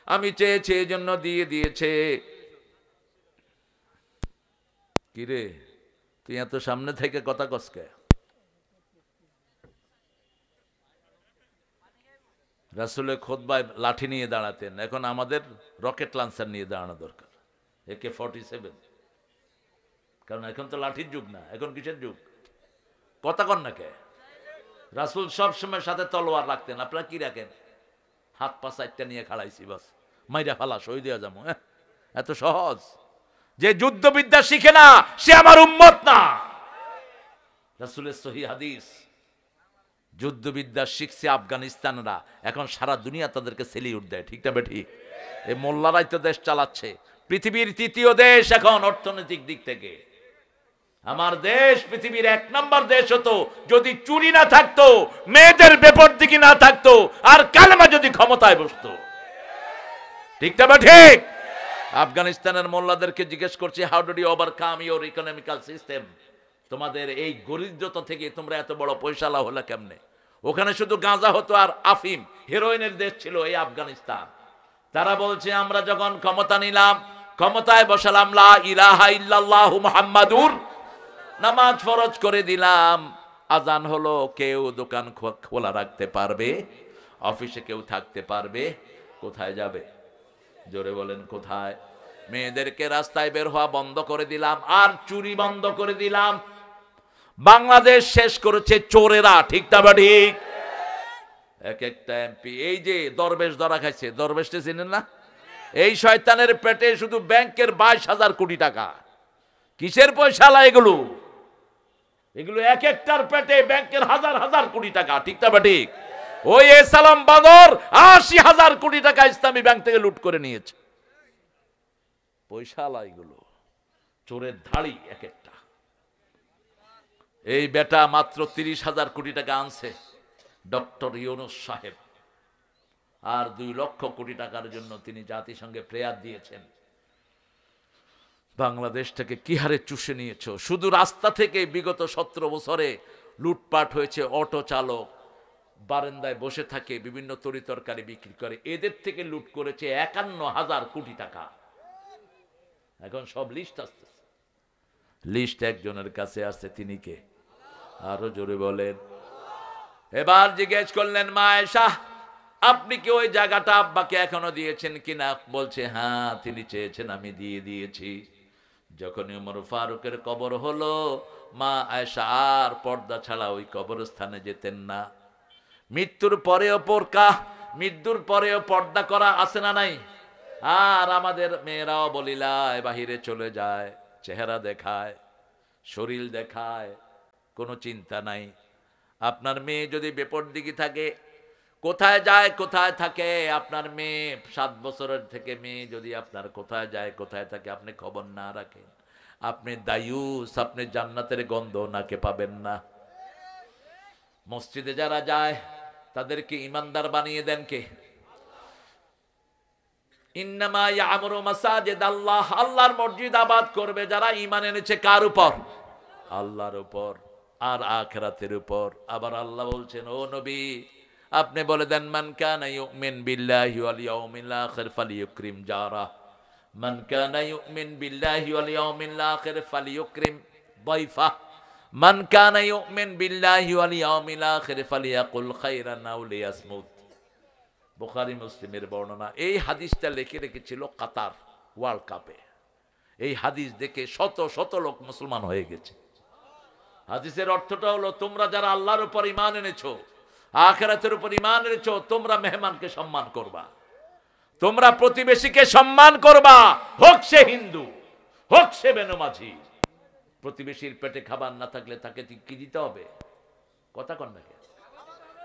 আমি চেয়েছি এই জন্য দিয়ে দিয়েছে। কিরে তুই এত সামনে থেকে কথা কসকে? রাসূলের খুতবায় লাঠি নিয়ে দাঁড়াতেন, এখন আমাদের রকেট লঞ্চার নিয়ে দাঁড়ানো দরকার, AK-47। কারণ এখন তো লাঠির যুগ না, এখন কিসের যুগ? কথা কন না কে? রাসূল সবসময় সাথে তলোয়ার রাখতেন, আপনারা কি রাখেন? হাত পা চারটা নিয়ে খাড়াইছি, বাস মাইরা ফালা শহীদ হয়ে যাবো। এত সহজ? যে যুদ্ধবিদ্যা শিখে না সে আমার উম্মত না। রাসূলের সহিহ হাদিস, যুদ্ধবিদ্যা শিখছে আফগানিস্তানরা, এখন সারা দুনিয়া তাদেরকে সেলিউট দেয়, ঠিক না বেঠিক? এই মোল্লারাই তো দেশ চালাচ্ছে, পৃথিবীর 3য় দেশ এখন অর্থনৈতিক দিক থেকে। আমার দেশ পৃথিবীর 1 নম্বর দেশ হতো যদি চুরি না থাকতো, মেয়েদের বেপরদিকি না থাকতো, আর কালেমা যদি ক্ষমতায় বসতো, ঠিক না বেঠিক? আফগানিস্তানের মোল্লাদেরকে জিজ্ঞেস করছে, how do you overcome your economical system? তোমাদের এই দরিদ্রতা থেকে তোমরা এত বড় পয়সালা হলে কেমনে? ওখানে শুধু গাঁজা হতো আর আফিম, হেরোইনের দেশ ছিল এই আফগানিস্তান। তারা বলছে, আমরা যখন ক্ষমতা নিলাম ক্ষমতায় বসালাম, লা ইলাহা ইল্লাল্লাহু মুহাম্মাদুর, নামাজ ফরজ করে দিলাম, আজান হলো, কেউ দোকান খোলা রাখতে পারবে, অফিসে কেউ থাকতে পারবে, কোথায় যাবে? জোরে বলেন কোথায়? মেয়েদেরকে রাস্তায় বের হওয়া বন্ধ করে দিলাম, আর চুরি বন্ধ করে দিলাম। বাংলাদেশ শেষ করেছে চোরেরা, ঠিক না ঠিক? এক একটা এমপি, এই যে দরবেশ ধরা খাইছে, দরবেশটা চিনেন না? এই শয়তানের পেটে শুধু ব্যাংকের 22,000 কোটি টাকা। কিসের পয়সা এগুলো? এগুলো এক একটার পেটে ব্যাংকের হাজার হাজার কোটি টাকা, ঠিক না ঠিক? ওই সালাম বাদর 80,000 কোটি টাকা ইসলামী ব্যাংক থেকে লুট করে নিয়েছে। পয়সা এগুলো চোরের ধাড়ি এক একটা। এই বেটা মাত্র 30,000 কোটি টাকা আনছে ডক্টর ইউনূস সাহেব, আর 2 লক্ষ কোটি টাকার জন্য তিনি জাতিসংঘে প্রেয়ার দিয়েছেন। বাংলাদেশটাকে কি হারে চুষে নিয়েছো। শুধু রাস্তা থেকে বিগত 17 বছরে লুটপাট হয়েছে। অটো চালক বারান্দায় বসে থাকে, বিভিন্ন তরিতরকারি বিক্রি করে, এদের থেকে লুট করেছে 51,000 কোটি টাকা। এখন সব লিস্ট আসতেছে, লিস্ট একজনের কাছে আছে, তিনি কে? আরো জোরে বলেন। এবার জিজ্ঞেস করলেন মা আয়েশা, আপনি কি ওই জায়গাটা আব্বাকে এখনো দিয়েছেন কিনা? বলছে হ্যাঁ, তিনি চেয়েছেন, আমি দিয়ে দিয়েছি। যখন উমর ফারুকের কবর হলো, মা আয়েশা আর পর্দা ছাড়া ওই কবরস্থানে যেতেন না। মৃত্যুর পরেও মৃত্যুর পরেও পর্দা করা আছে না নাই? আর আমাদের মেয়েরাও বলিলায় বাহিরে চলে যায়, চেহারা দেখায়, শরীর দেখায়, কোনো চিন্তা নাই। আপনার মেয়ে যদি বেপরদিকি থাকে, কোথায় যায় কোথায় থাকে, আপনার মেয়ে 7 বছরের থেকে মেয়ে যদি আপনার কোথায় যায় কোথায় থাকে আপনি খবর না রাখেন, আপনি দায়ুস, আপনি জান্নাতের গন্ধ নাকে পাবেন না। মসজিদে যারা যায় তাদেরকে ইমানদার বানিয়ে দেন কে? ইন্নামা ইয়ামুরু মাসাজিদ আল্লাহ, আল্লাহর মসজিদ আবাদ করবে যারা ঈমান এনেছে। কার উপর? আল্লাহর উপর আর আখিরাতের উপর। আবার আল্লাহ বলছেন, ও নবী আপনি বলে দেন, মান কানা ইউমিন বিল্লাহি ওয়াল ইয়াউমিল আখির ফালিয়ুকরিম জারা, মান কানা ইউমিন বিল্লাহি ওয়াল ইয়াউমিল আখির ফালিয়ুকরিম দাইফা, মান কানা ইউমিন বিল্লাহি ওয়াল ইয়াউমিল আখির ফালিয়াকুল খায়রান আও লিয়াসমুত। বুখারী মুসলিমের বর্ণনা। এই হাদিসটা লিখে রেখেছিল কাতার ওয়ার্ল্ড কাপে। এই হাদিস দেখে শত শত লোক মুসলমান হয়ে গেছে। হাদিসের অর্থটা হলো, তোমরা যারা আল্লাহর উপর ঈমান এনেছো, আখিরাতের উপর ঈমান এনেছো, তোমরা মেহমানকে সম্মান করবা, তোমরা প্রতিবেশীকে সম্মান করবা, হোক সে হিন্দু, হোক সে বেনমাঝি। প্রতিবেশীর পেটে খাবার না থাকলে তাকে কি দিতে হবে? কথা কন না,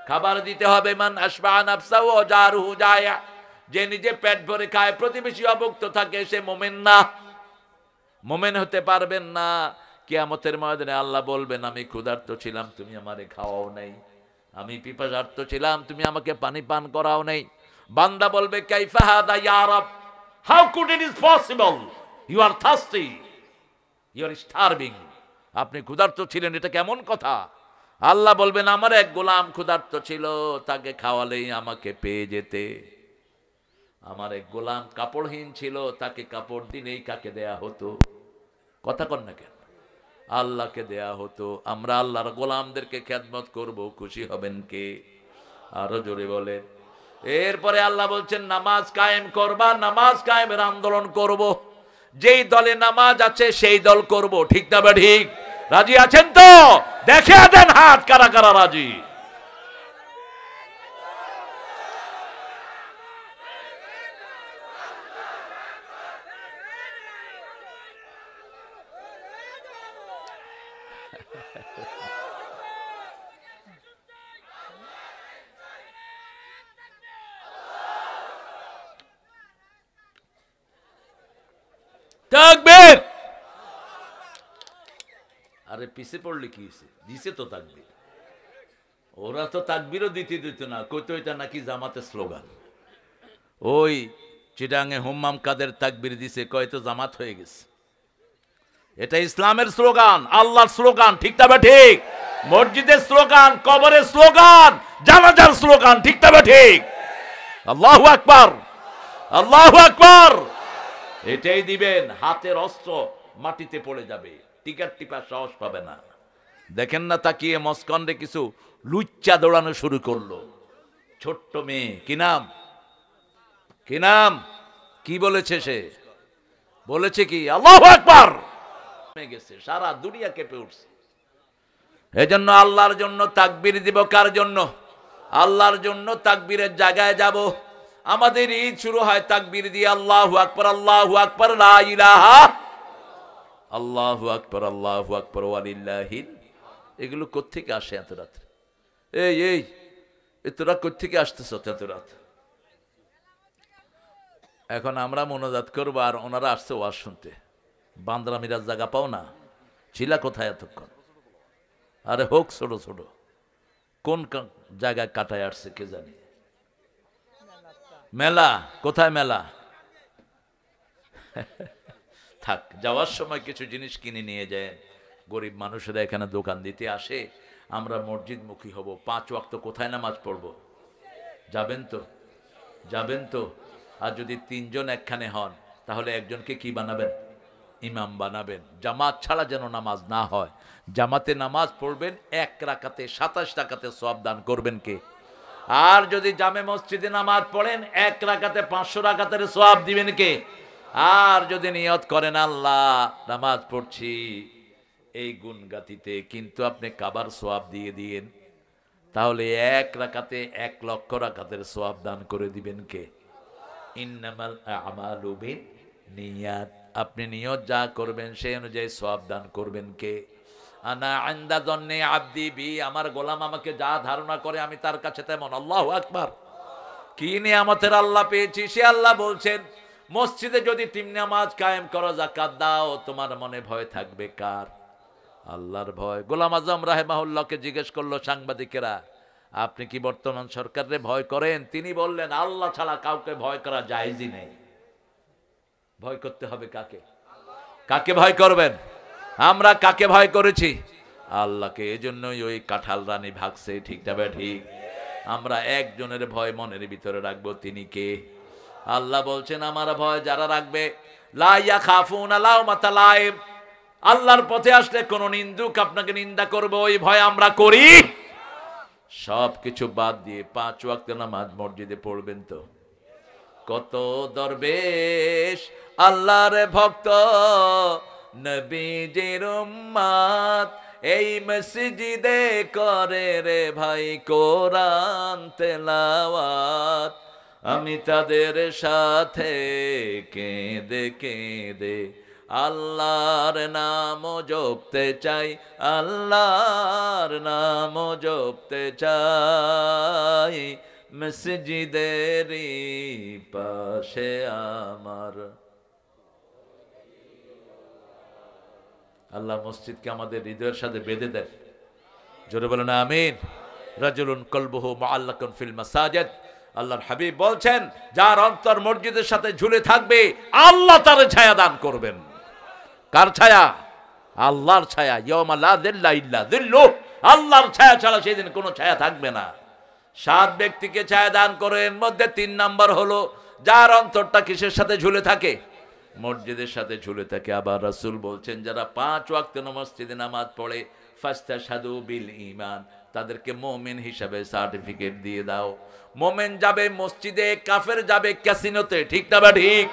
খাবার দিতে হবে। মান আশবা নাফসাহু ওয়া জারুহু জায়া, যে নিজে পেট ভরে খায়, প্রতিবেশী অভুক্ত থাকে, সে মুমিন না। মুমিন হতে পারবেন না। কিয়ামতের ময়দানে আল্লাহ বলবেন, আমি ক্ষুধার্ত ছিলাম, তুমি আমারে খাওয়াও নাই, আমি পিপাসার্ত ছিলাম, তুমি আমাকে পানি পান করাও নাই। বান্দা বলবে, কাইফা হাদা ইয়া রাব, how could it is possible, you are thirsty, you are starving. আপনি ক্ষুধার্ত ছিলেন, এটা কেমন কথা? আল্লাহ বলবেন, আমার এক গোলাম ক্ষুধার্ত ছিল, তাকে খাওয়ালেই আমাকে পেয়ে যেতে। আমার এক গোলাম কাপড়হীন ছিল, তাকে কাপড় দিলেই কাকে দেয়া হতো? কথা কন না কেন? আল্লাহকে দেয়া হতো। আমরা আল্লাহর গোলামদেরকে খেদমত করব, খুশি হবেন কে? আরো জোরে বলেন। এরপরে আল্লাহ বলছেন, নামাজ কায়েম করবা, নামাজ কায়েমের আন্দোলন করব। যেই দলে নামাজ আছে সেই দল করব, ঠিক না বা ঠিক? রাজি আছেন তো? দেখে দেন হাত, কারা কারা রাজি। তাকবীর। আরে পিছে পড়লে কি হয়েছে? দিছে তো তাকবীর। ওরা তো তাকবীরও দিতে দিত না, কইতো এটা নাকি জামাতের স্লোগান। ওই চিটাঙে হুম্মাম কাদের তাকবীর দিছে, কয় তো জামাত হয়ে গেছে। এটা ইসলামের স্লোগান, আল্লাহর স্লোগান, ঠিক না ঠিক? মসজিদের স্লোগান, কবরের স্লোগান, জানাজার স্লোগান, ঠিক না ঠিক? আল্লাহু আকবার, আল্লাহু আকবার। এটাই দিবেন, হাতের অস্ত্র মাটিতে পড়ে যাবে, টিকার টিপা সাহস পাবে না। দেখেন না তাকিয়ে মস্কন্ডে কিছু লুচ্চা দৌড়ানো শুরু করলো, ছোট্ট মেয়ে, কি নাম, কি নাম, কি বলেছে সে, বলেছে কি আল্লাহু আকবার, গেছে সারা দুনিয়া কেঁপে উঠছে। এজন্য আল্লাহর জন্য তাকবীর দিব, কার জন্য, আল্লাহর জন্য তাকবীরের জায়গায় যাব। আমাদের ঈদ শুরু হয় তাকবীর দিয়ে, আল্লাহু আকবার, আল্লাহু আকবার, লা ইলাহা, আল্লাহু আকবার, আল্লাহু আকবার, ওয়ালিল্লাহিল। এগুলো কোত্থেকে আসে এত রাত্রে? এই তোরা কোত্থেকে আসতেছ এত রাত? এখন আমরা মোনাজাত করবো আর ওনারা আসছে ওয়াজ শুনতে। বান্দরা মিরাজ জায়গা পাও না, ছিলা কোথায় এতক্ষণ? আরে হোক ছোট ছোট, কোন জায়গায় কাটায় আসছে কে জানি। মেলা কোথায়, মেলা থাক, যাওয়ার সময় কিছু জিনিস কিনে নিয়ে যায়। গরিব মানুষেরা এখানে দোকান দিতে আসে, আমরা মসজিদমুখী হব। 5 ওয়াক্ত কোথায় নামাজ পড়ব? যাবেন তো, যাবেন তো? আর যদি 3 জন একখানে হন তাহলে একজনকে কি বানাবেন? ইমাম বানাবেন। জামাত ছাড়া যেন নামাজ না হয়। জামাতে নামাজ পড়বেন, 1 রাকাতে 27 রাকাতে সওয়াব দান করবেন কে? আর যদি জামে মসজিদে নামাজ পড়েন 1 রাকাতে 500 রাকাতের সওয়াব দিবেন কে? আর যদি নিয়ত করেন আল্লাহ নামাজ পড়ছি এই গুণগাতিতে, কিন্তু আপনি কাবার সওয়াব দিয়ে দিয়েন, তাহলে 1 রাকাতে 1 লক্ষ রাকাতের সওয়াব দান করে দিবেন কে? ইন্নামাল আমালু বিন্নিয়াত। আপনি নিয়ত যা করবেন সেই অনুযায়ী সওয়াব দান করবেন কে? আনা ইনদা যন্নি আবদি বি, আমার গোলাম আমাকে যা ধারণা করে আমি তার কাছে তেমন। আল্লাহু আকবার। কি নিয়ামতের আল্লাহ পেয়েছি, সে আল্লাহ বলছেন মসজিদে যদি 3 নামাজ কায়েম করো, যাকাত দাও, তোমার মনে ভয় থাকবে কার? আল্লাহর ভয়। গোলাম আজম রাহিমাহুল্লাহকে জিজ্ঞেস করলো সাংবাদিকেরা, আপনি কি বর্তমান সরকারে ভয় করেন? তিনি বললেন আল্লাহ ছাড়া কাউকে ভয় করা জায়েজই নেই। ভয় করতে হবে কাকে? কাকে ভয় করবেন? আমরা কাকে ভয় করেছি? আল্লাহকে। এজন্যই ওই কাঁঠাল রানী ভাগছে, ঠিক না ঠিক? আমরা একজনের ভয় মনের ভিতরে রাখবো, তিনি কে? আল্লাহ বলছেন আমার ভয় যারা রাখবে, লা ইয়াখাফুনা লাউমাতা লাইম, আল্লাহর পথে আসলে কোন নিন্দুক আপনাকে নিন্দা করবে, ওই ভয় আমরা করি। সব কিছু বাদ দিয়ে 5 ওয়াক্ত নামাজ মসজিদে পড়বেন তো। কত দরবেশ আল্লাহর ভক্ত, নবীজির উম্মত, এই মসজিদে করে রে ভাই কোরআন তেলাওয়াত। আমি তাদের সাথে কেঁদে কেঁদে আল্লাহর নাম জপতে চাই, আল্লাহর নাম জপতে চাই। মসজিদেরই পাশে আমার। আল্লাহ মসজিদকে আমাদের হৃদয়ের সাথে বেঁধে দেন, জোরে বলেন আমিন। রাজুলুন কলবুহু মুআল্লাকুন ফিল মাসাজিদ, আল্লাহর হাবিব বলছেন যার অন্তর মসজিদের সাথে ঝুলে থাকবে আল্লাহ তার ছায়া দান করবেন। কার ছায়া? আল্লাহর ছায়া। ইয়াউমা লা যিল্লা ইল্লা যিল্লুহ, আল্লাহর ছায়া ছাড়া সেদিন কোনো ছায়া থাকবে না। 7 ব্যক্তিকে ছায়া দান করে, এর মধ্যে 3 নাম্বার হলো যার অন্তরটা কিসের সাথে ঝুলে থাকে? মসজিদের সাথে ঝুলে থাকে। আবার রাসূল বলছেন যারা 5 ওয়াক্ত মসজিদে নামাজ পড়ে, ফাস্তাশহাদু বিল ঈমান, তাদেরকে মুমিন হিসাবে সার্টিফিকেট দিয়ে দাও। মুমিন যাবে মসজিদে, কাফের যাবে ক্যাসিনোতে, ঠিক না বা ঠিক?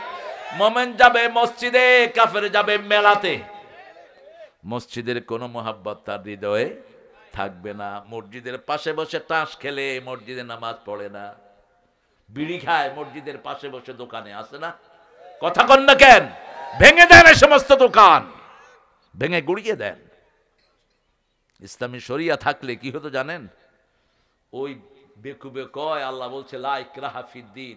মুমিন যাবে মসজিদে, কাফের যাবে মেলাতে। মসজিদের কোনো মোহাব্বত তার হৃদয়ে থাকবে না। মসজিদের পাশে বসে তাস খেলে, মসজিদে নামাজ পড়ে না। বিড়ি খায়, মসজিদের পাশে বসে দোকানে আসে না। কথা কন না কেন? ভেঙে দেন এই সমস্ত দোকান, ভেঙে গুড়িয়ে দেন। ইসলামী শরিয়া থাকলে কি হতো জানেন? ওই বেকুবে কয় আল্লাহ বলছে লা ইকরাহা ফিদ্দিন,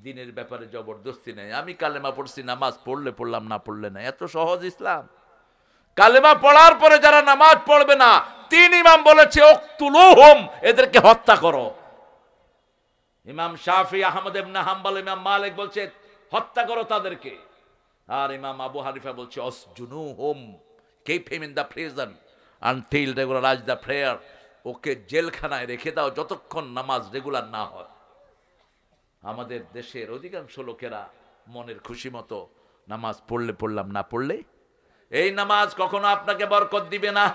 দিনের ব্যাপারে জবরদস্তি নেই। আমি কালেমা পড়ছি, নামাজ পড়লে পড়লাম, না পড়লে না। এত সহজ ইসলাম। কালেমা পড়ার পরে যারা নামাজ পড়বে না, 3 ইমাম বলেছে উকতুলুহুম, এদেরকে হত্যা করো। ইমাম শাফি, আহমদ ইবনে হাম্বল, ইমাম মালিক বলছে হত্যা করো তাদেরকে। আর ইমাম আবু হানিফা বলছে অসজুনুহুম, keep him in the prison until regularise the prayer, okay জেলখানায় রেখে দাও যতক্ষণ নামাজ রেগুলার না হয়। আমাদের দেশের অধিকাংশ লোকেরা মনের খুশি মতো নামাজ পড়লে পড়লাম, না পড়লে এই নামাজ কখনো আপনাকে বরকত দিবে না।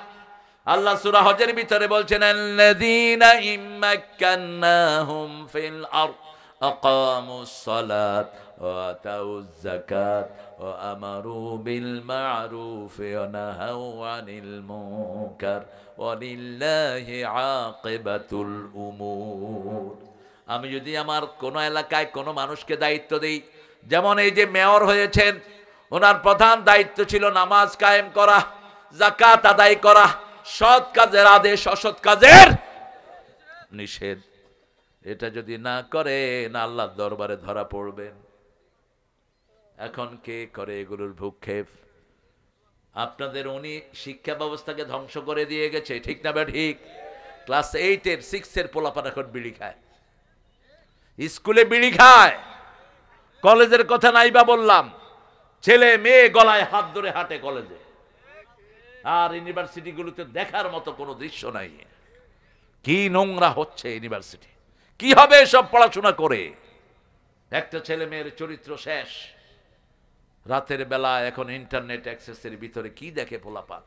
আল্লাহ সূরা হজের ভিতরে বলছেন, আল্লাযীনা ইম্মাক্কান্নাহুম ফিল আরদ আকামুস সালাত ওয়া আতাউয যাকাত ওয়া আমারু বিল মা'রুফ ওয়া নাহাউ আনিল মুনকার ওয়া লিল্লাহি আকিবাতুল উমুর। আমি যদি আমার কোন এলাকায় কোন মানুষকে দায়িত্ব দেই, যেমন এই যে মেয়র হয়েছেন, ওনার প্রধান দায়িত্ব ছিল নামাজ কায়েম করা, যাকাত আদায় করা, সৎ কাজের আদেশ, অসৎ কাজের নিষেধ। এটা যদি না করে না, আল্লাহর দরবারে ধরা পড়বেন। এখন কে করে এগুলোর ভূক্ষেপ? আপনাদের উনি শিক্ষা ব্যবস্থাকে ধ্বংস করে দিয়ে গেছে, ঠিক না বে ঠিক? ক্লাস 8 এর 6 এর পোলাপান এখন বিড়ি খায়, স্কুলে বিড়ি খায়, কলেজের কথা নাইবা বললাম, ছেলে মেয়ে গলায় হাত ধরে হাঁটে কলেজে। আর ইউনিভার্সিটি গুলোতে দেখার মতো কোনো দৃশ্য নাই। কি নোংরা হচ্ছে ইউনিভার্সিটি, কি হবে সব পড়াশোনা করে? একটা ছেলে মেয়ের চরিত্র শেষ। রাতের বেলা এখন ইন্টারনেট অ্যাক্সেসের ভিতরে কি দেখে পোলাপান।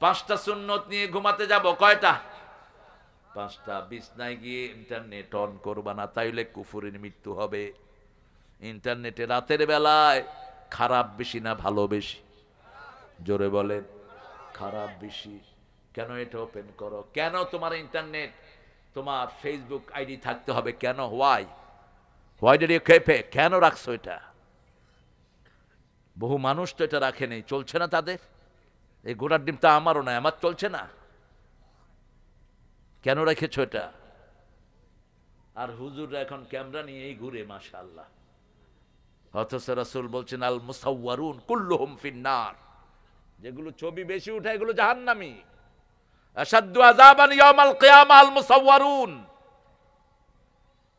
5টা সুন্নত নিয়ে ঘুমাতে যাব, কয়টা? 5টা। বিছনায় গিয়ে ইন্টারনেট অন করবা না, তাইলে কুফুরের মৃত্যু হবে। ইন্টারনেটে রাতের বেলায় খারাপ বেশি না ভালো বেশি? জোরে বলেন, খারাপ বেশি। কেন এটা ওপেন করো? কেন তোমার ইন্টারনেট, তোমার ফেসবুক আইডি থাকতে হবে? কেন? Why did you keep it? কেন রাখছো এটা? বহু মানুষ তো এটা রাখে নেই, চলছে না তাদের। এই গোড়ার ডিমটা আমারও না, আমার চলছে না। কেন রেখেছো এটা? আর হুজুররা এখন ক্যামেরা নিয়েই ঘুরে, মাশাআল্লাহ। অথচ রাসূল বলছেন, আল মুসাওয়ারুন কুল্লুহুম ফিন্নার। যেগুলো ছবি বেশি উঠায় এগুলো জাহান্নামী। আশাদ্দু আযাবান ইয়াউমাল কিয়ামা আল মুসাওয়ারুন।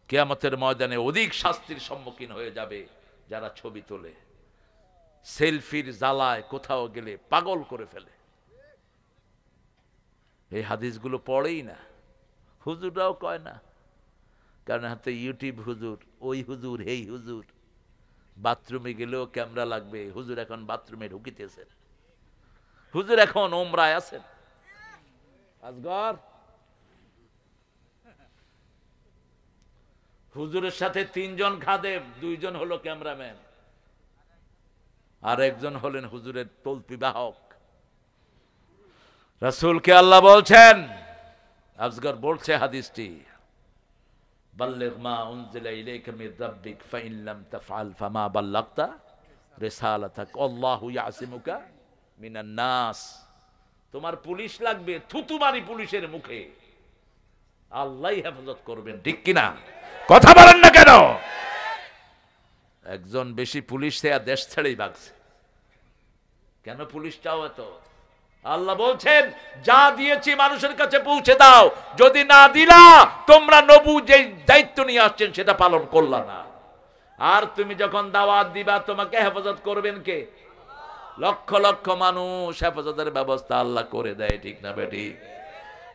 কিয়ামতের ময়দানে অধিক শাস্তির সম্মুখীন হয়ে যাবে যারা ছবি তোলে। সেলফির জ্বালায় কোথাও গেলে পাগল করে ফেলে। এই হাদিসগুলো পড়েই না, হুজুররাও কয় না, কারণ হাতে ইউটিউব হুজুর, ওই হুজুর, এই হুজুর। বাথরুমে গেলেও ক্যামেরা লাগবে। হুজুর এখন বাথরুমে ঢুকিতেছেন, হুজুর এখন ওমরায় আছেন। আজগর হুজুরের সাথে 3 জন খাদেম, 2 জন হলো ক্যামেরাম্যান, আর একজন হলেন হুজুরের তলপি বাহক। রাসূলকে আল্লাহ বলছেন, আজগর বলছে হাদিসটি, বাল্লিগ মা উনজিলা ইলাইকা মির রাব্বিক ফাইন লাম তাফআল ফামা বাল্লাগতা রিসালাতাক আল্লাহু ইয়াসিমুকা মিনান নাস। তোমার পুলিশ লাগবে, থুতু মারি পুলিশের মুখে, আল্লাহই হেফাজত করবেন, ঠিক কিনা? কথা বলেন না কেন? একজন বেশি পুলিশ থেকে দেশ ছেড়েই ভাগছে। কেন পুলিশটাও এত? আল্লাহ বলছেন, যা দিয়েছি মানুষের কাছে পৌঁছে দাও। যদি না দিলা, তোমরা নবী যে দায়িত্ব নিয়ে আসছেন সেটা পালন করলা না। আর তুমি যখন দাওয়াত দিবা, তোমাকে হেফাজত করবেন কে? লক্ষ লক্ষ মানুষ, হেফাজতের ব্যবস্থা আল্লাহ করে দেয়, ঠিক না বেটি?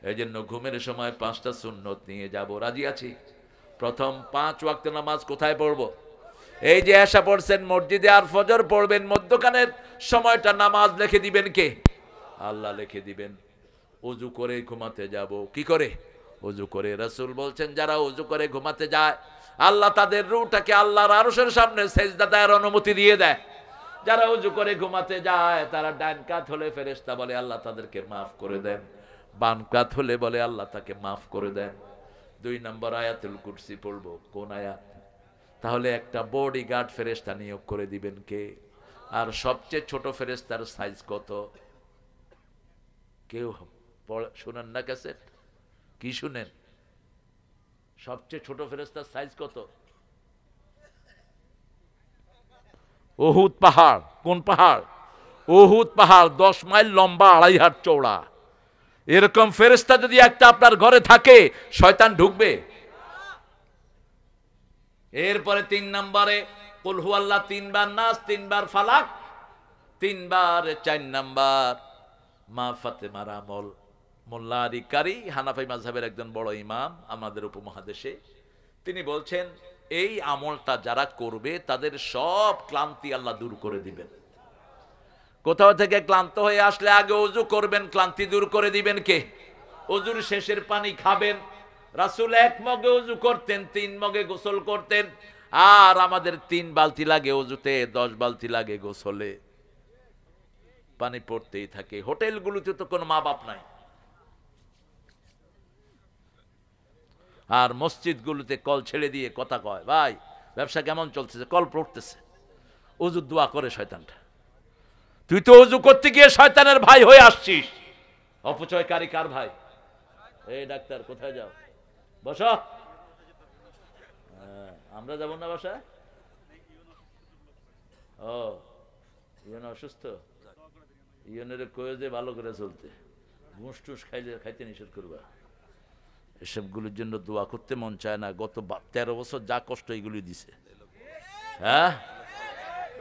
এই জন্য ঘুমের সময় 5টা সুন্নত নিয়ে যাব, রাজি আছি? প্রথম 5 ওয়াক্ত নামাজ কোথায় পড়বো? এই যে এশা পড়ছেন মসজিদে, আর ফজর পড়বেন, মধ্যখানের সময়টা নামাজ লিখে দিবেন কে? আল্লাহ লিখে দিবেন। ওযু করে ঘুমাতে যাব, কি করে? ওযু করে। রাসূল বলছেন, যারা ওযু করে ঘুমাতে যায়, আল্লাহ তাদের রূহটাকে আল্লাহর আরশের সামনে সেজদা দেওয়ার অনুমতি দিয়ে দেয়। যারা ওযু করে ঘুমাতে যায়, তারা ডান কাত হলে ফেরেশতা বলে আল্লাহ তাদেরকে মাফ করে দেন, বাম কাত হলে বলে আল্লাহ তাকে মাফ করে দেন। 2 নম্বর আয়াতুল কুরসি পড়বো। কোন আয়াত? তাহলে একটা বডিগার্ড ফেরেশতা নিয়োগ করে দিবেন কে? আর সবচেয়ে ছোট ফেরেশতার সাইজ কত? কেউ শুনেন না ক্যাসেট? কি শুনেন? সবচেয়ে ছোট ফেরেশতার সাইজ কত? উহুদ পাহাড়। কোন পাহাড়? উহুদ পাহাড় 10 মাইল লম্বা, 2.5 হাত চওড়া। এরকম ফেরেশতা যদি একটা আপনার ঘরে থাকে, শয়তান ঢুকবে? এরপরে 3 নম্বরে কুল হুয়াল্লাহ 3 বার, নাস 3 বার, ফালাক 3 বার। 4 নাম্বার মা ফাতেমার আমল। মোল্লা আলী কারি, হানাফি মাযহাবের একজন বড় ইমাম আমাদের উপমহাদেশে, তিনি বলছেন এই আমলটা যারা করবে তাদের সব ক্লান্তি আল্লাহ দূর করে দিবেন। কোথাও থেকে ক্লান্ত হয়ে আসলে আগে ওযু করবেন, ক্লান্তি দূর করে দিবেন কে? ওযুর শেষের পানি খাবেন। রাসূল 1 মগে ওযু করতেন, 3 মগে গোসল করতেন। আর আমাদের 3 বালতি লাগে ওযুতে, 10 বালতি লাগে গোসলে। পানি পড়তেই থাকে। হোটেলগুলোতে তো কোনো মা বাপ নাই, আর মসজিদগুলোতে কল ছেড়ে দিয়ে কথা কয়, ভাই ব্যবসা কেমন চলতেছে? কল পড়তেছে। ওযুর দোয়া করে শয়তানটা। তুই তো ওযু করতে গিয়ে শয়তানের ভাই হয়ে আসছিস। অপচয়কারী কার ভাই? এই ডাক্তার কোথায় যাও? বসো। আমরা যাব না বাসায়? ও ইয়ন অসুস্থ, ইয়নের কয়ে যে ভালো করে চলতে, ঘুষ টুস খাইতে নিষেধ করবা। এসবগুলোর জন্য দোয়া করতে মন চায় না। গত 13 বছর যা কষ্ট এগুলি দিছে। হ্যাঁ,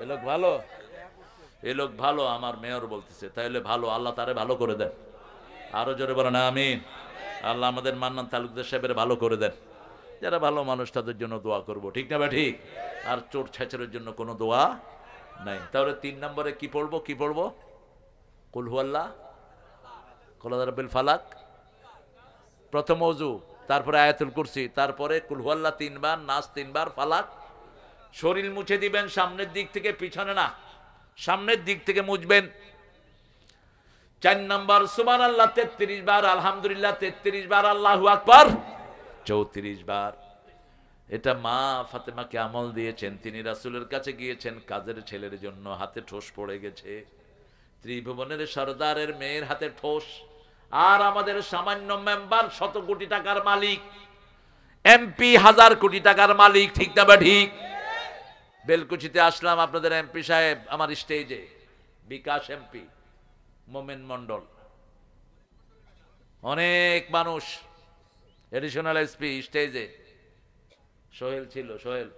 এ লোক ভালো, এ লোক ভালো, আমার মেয়র বলতেছে। তাইলে ভালো, আল্লাহ তারে ভালো করে দেন। আরো জোরে বলেন আমিন। আল্লাহ আমাদের মান্নান তালুকদার সাহেবের ভালো করে দেন। যারা ভালো মানুষ তাদের জন্য দোয়া করব, ঠিক না? বা ঠিক। আর চোর ছেচরের জন্য কোনো দোয়া নাই। তাহলে 3 নম্বরে কি পড়বো? কি পড়বো? কুল হুয়াল্লাহ, কুল আউযু বিল ফালাক, প্রথম ওযু, তারপরে আয়াতুল কুরসি, তারপরে কুল হুয়াল্লাহ 3 বার, নাস 3 বার, ফালাক। শরীর মুছে দিবেন সামনের দিক থেকে, পিছনে না, সামনের দিক থেকে মুছবেন। 4 নাম্বার সুবহানাল্লাহ 33 বার, আলহামদুলিল্লাহ 33 বার, আল্লাহু আকবার 34 বার। এটা মা ফাতেমাকে আমল দিয়েছেন। তিনি রাসূলের কাছে গিয়েছেন কাজের ছেলের জন্য, হাতে ঠোস পড়ে গেছে। ত্রিভুবনের সরদারের মেয়ের হাতে ঠোস। আর আমাদের সামান্য মেম্বার 100 কোটি টাকার মালিক, এমপি 1000 কোটি টাকার মালিক, ঠিক না? বা ঠিক। বেলকুচিতে আসলাম আপনাদের এমপি সাহেব আমার স্টেজে, বিকাশ এমপি, মোমেন মন্ডল, অনেক মানুষ, এডিশনাল এসপি স্টেজে, সোহেল ছিল, সোহেল,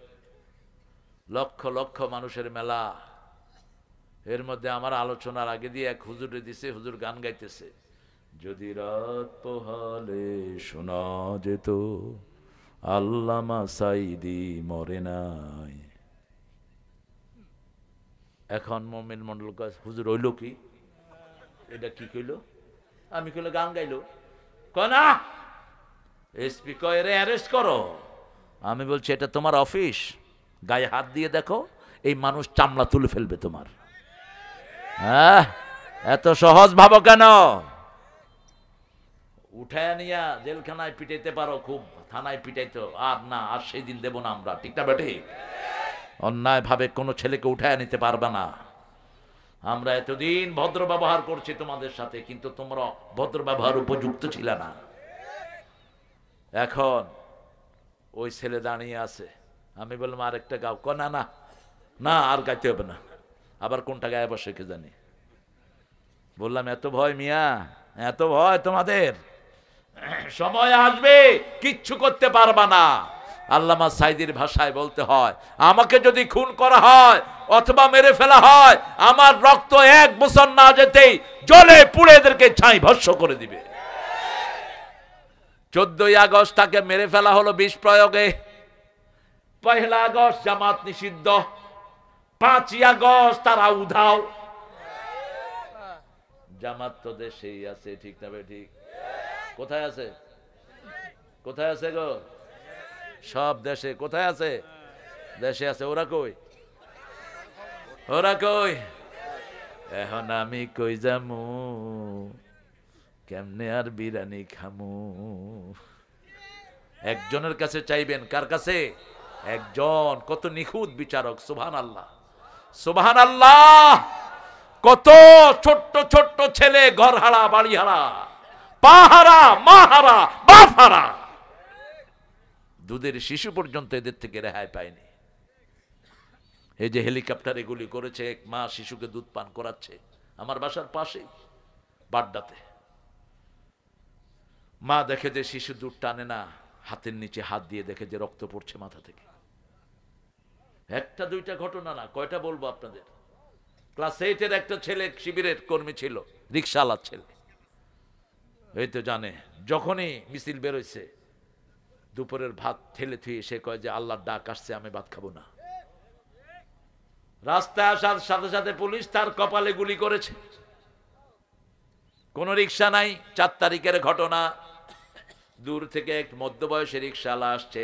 লক্ষ লক্ষ মানুষের মেলা। এর মধ্যে আমার আলোচনার আগে দিয়ে এক হুজুরে দিছে, হুজুর গান গাইতেছে, যদি রাত পোহালে শোনা যেত আল্লামা সাইদি মরে নাই। এখন মোমেন মন্ডল হুজুর হইল কি? এটা কি কইল? আমি কইল গান গাইলো। কনা এসপি কয় রে অ্যারেস্ট করো। আমি বলছি এটা তোমার অফিস, গায়ে হাত দিয়ে দেখো, এই মানুষ চামড়া তুলে ফেলবে তোমার। হ্যাঁ, এত সহজ ভাবো কেন? উঠায় নিয়া জেলখানায় পিটাইতে পারো, খুব থানায় পিটাইতো, আর না, আর সেই দিন দেব না আমরা, ঠিক না বেটে? অন্যায় ভাবে কোনো ছেলেকে উঠায় নিতে পারবে না। আমরা এতদিন ভদ্র ব্যবহার করছি তোমাদের সাথে, কিন্তু তোমরা ভদ্র ব্যবহার উপযুক্ত ছিল না। এখন ওই ছেলে দাঁড়িয়ে আছে, আমি বললাম আর একটা গাও। না না না, আর গাইতে হবে না। আবার কোনটা গায়ে বসে কে জানি। বললাম এত ভয় মিয়া, এত ভয় তোমাদের, সময় আসবে কিচ্ছু করতে পারবা না। আল্লামা সাইদির ভাষায় বলতে হয়, আমাকে যদি খুন করা হয় অথবা মেরে ফেলা হয়, আমার রক্ত 1 বছর না যেতেই জ্বলে পুড়ে এদেরকে ছাই ভস্ম করে দিবে। 14ই আগস্ট তাকে মেরে ফেলা হলো বিষ প্রয়োগে। 1 আগস্ট জামাত নিষিদ্ধ, 5ই আগস্ট তারা উধাও। জামাত তো দেশেই আছে, ঠিক না? ঠিক। কোথায় আছে? কোথায় আছে গো? সব দেশে। কোথায় আছে? দেশে আছে। ওরা কই? ওরা কই? এখন আমি কই যামু, কেমনে আর বিরানি খামু? একজনের কাছে চাইবেন। কার কাছে? একজন। কত নিখুঁত বিচারক! সুবহানাল্লাহ, সুবহানাল্লাহ। কত ছোট্ট ছোট্ট ছেলে ঘর হারা, বাড়ি হারা, পা হারা, মা হারা, বাপ হারা, দুধের শিশু পর্যন্ত এদের থেকে রেহাই পায়নি। এই যে হেলিকপ্টারে গুলি করেছে, 1 মা শিশুকে দুধ পান করাচ্ছে আমার বাসার পাশেই বাড্ডাতে। মা দেখে যে শিশু দুধ টানে না, হাতের নিচে হাত দিয়ে দেখে যে রক্ত পড়ছে মাথা থেকে। একটা দুইটা ঘটনা না, কয়টা বলবো আপনাদের। ক্লাস 8-এর একটা ছেলে শিবিরের কর্মী ছিল, রিকশাওয়ালার ছেলে। এই তো জানে, যখনই মিছিল বেরোইছে দুপুরের ভাত ঠেলে থুয়ে সে কয় যে আল্লাহর ডাক আসছে, আমি ভাত খাবো না। রাস্তায় আসার সাথে সাথে পুলিশ তার কপালে গুলি করেছে। কোন রিক্সা নাই। 4 তারিখের ঘটনা। দূর থেকে এক মধ্যবয়সী রিক্সাওয়ালা আসছে।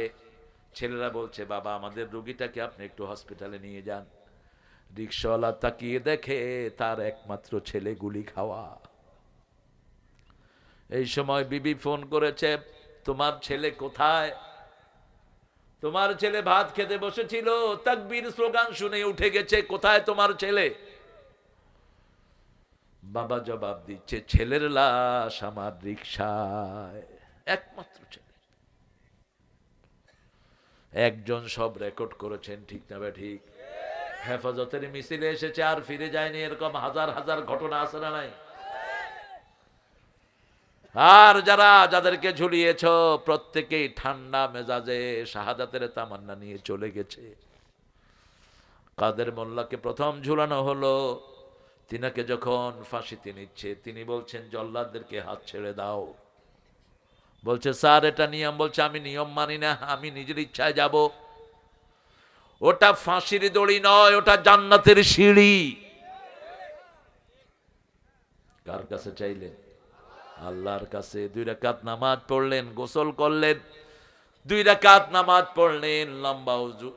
ছেলেরা বলছে, বাবা আমাদের রোগীটাকে আপনি একটু হসপিটালে নিয়ে যান। রিক্সাওয়ালা তাকিয়ে দেখে তার একমাত্র ছেলে গুলি খাওয়া। এই সময় বিবি ফোন করেছে, তোমার ছেলে কোথায়? তোমার ছেলে ভাত খেতে বসেছিল, তাকবীর স্লোগান শুনে উঠে গেছে, কোথায় তোমার ছেলে? বাবা জবাব দিচ্ছে, ছেলের লাশ আমার রিকশায়, একমাত্র ছেলে। একজন সব রেকর্ড করেছেন, ঠিক না বে ঠিক? হেফাজতের মিছিলে এসেছে আর ফিরে যায়নি, এরকম হাজার হাজার ঘটনা আছে না নাই? আর যাদেরকে ঝুলিয়েছ প্রত্যেকেই ঠান্ডা মেজাজে শাহাদাতের তামান্না নিয়ে চলে গেছে। কাদের মোল্লাকে প্রথম ঝুলানো হলো, তিনাকে যখন ফাঁসিতে নিচ্ছে তিনি বলছেন জল্লাদদেরকে হাত ছেড়ে দাও। বলছে স্যার এটা নিয়ম। বলছে আমি নিয়ম মানি না, আমি নিজের ইচ্ছায় যাব। ওটা ফাঁসির দড়ি নয়, ওটা জান্নাতের সিঁড়ি। কার কাছে চাইলেন? আল্লাহর কাছে। 2 রাকাত নামাজ পড়লেন, গোসল করলেন, 2 রাকাত নামাজ পড়লেন,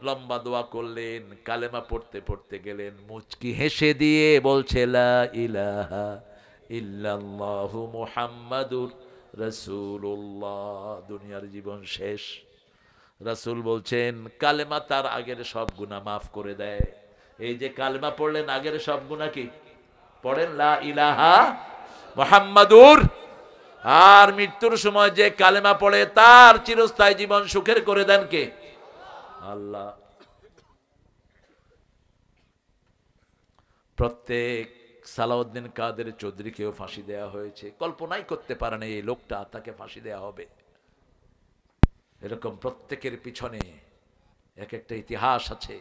লম্বা দোয়া করলেন, কালেমা পড়তে পড়তে গেলেন, মুচকি হেসে দিয়ে বলছে লা ইলাহা ইল্লাল্লাহু মুহাম্মাদুর রাসূলুল্লাহ। দুনিয়ার জীবন শেষ। রাসূল বলছেন কালেমা তার আগের সব গুনাহ মাফ করে দেয়। এই যে কালেমা পড়লেন, আগের সব গুনাহ কি পড়েন? লা ইলাহা মুহাম্মাদুর। আর মৃত্যুর সময় যে কালেমা পড়ে তার চিরস্থায়ী জীবন সুখের করে দেন কে? আল্লাহ। প্রত্যেক সালাউদ্দিন কাদের চৌধুরীকেও ফাঁসি দেওয়া হয়েছে। কল্পনাই করতে পারেন এই লোকটা, তাকে ফাঁসি দেওয়া হবে। এরকম প্রত্যেকের পিছনে এক একটা ইতিহাস আছে।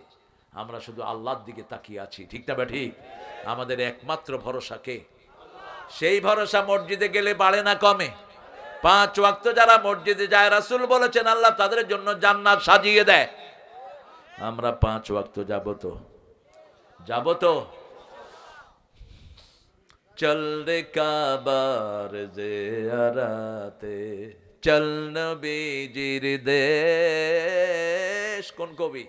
আমরা শুধু আল্লাহর দিকে তাকিয়ে আছি, ঠিক না ঠিক? আমাদের একমাত্র ভরসা কে? সেই ভরসা মসজিদে গেলে বাড়ে না কমে? 5 ওয়াক্ত যারা মসজিদে যায় রাসূল বলেছেন আল্লাহ তাদের জন্য জান্নাত সাজিয়ে দেয়। আমরা 5 ওয়াক্ত যাব তো? যাব তো? চল রে কাবার জিয়ারাতে, চল নবীজির দেশ। কোন কবি?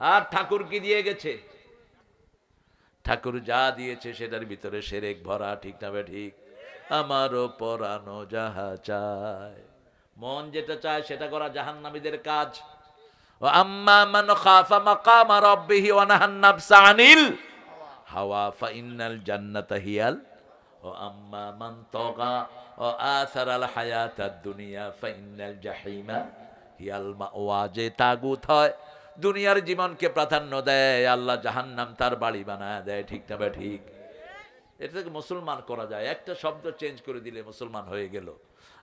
আর ঠাকুর কি দিয়ে গেছে? ঠাকুর যা দিয়েছে সেটার ভিতরে শিরক ভরা, ঠিক না বে ঠিক? আমারও পরানো যাহা চায়, মন যেটা চায় সেটা করা জাহান্নামীদের কাজ। ও আম্মা মান খাফা মাকামা রাব্বিহি ওয়া নাহান নাফসা আনিল হাওয়া ফাইন্নাল জান্নাতা হিয়াল। ও আম্মা মান তাগা ও আসারাল হায়াতাদ দুনিয়া ফাইন্নাল জাহিমা হিয়াল মাওয়া। যে তাগুত হয়, দুনিয়ার জীবনকে প্রাধান্য দেয়, আল্লাহ জাহান্নাম তার বাড়ি বানায় দেয়, ঠিক না বে ঠিক? এটাকে মুসলমান করা যায়, একটা শব্দ চেঞ্জ করে দিলে মুসলমান হয়ে গেল।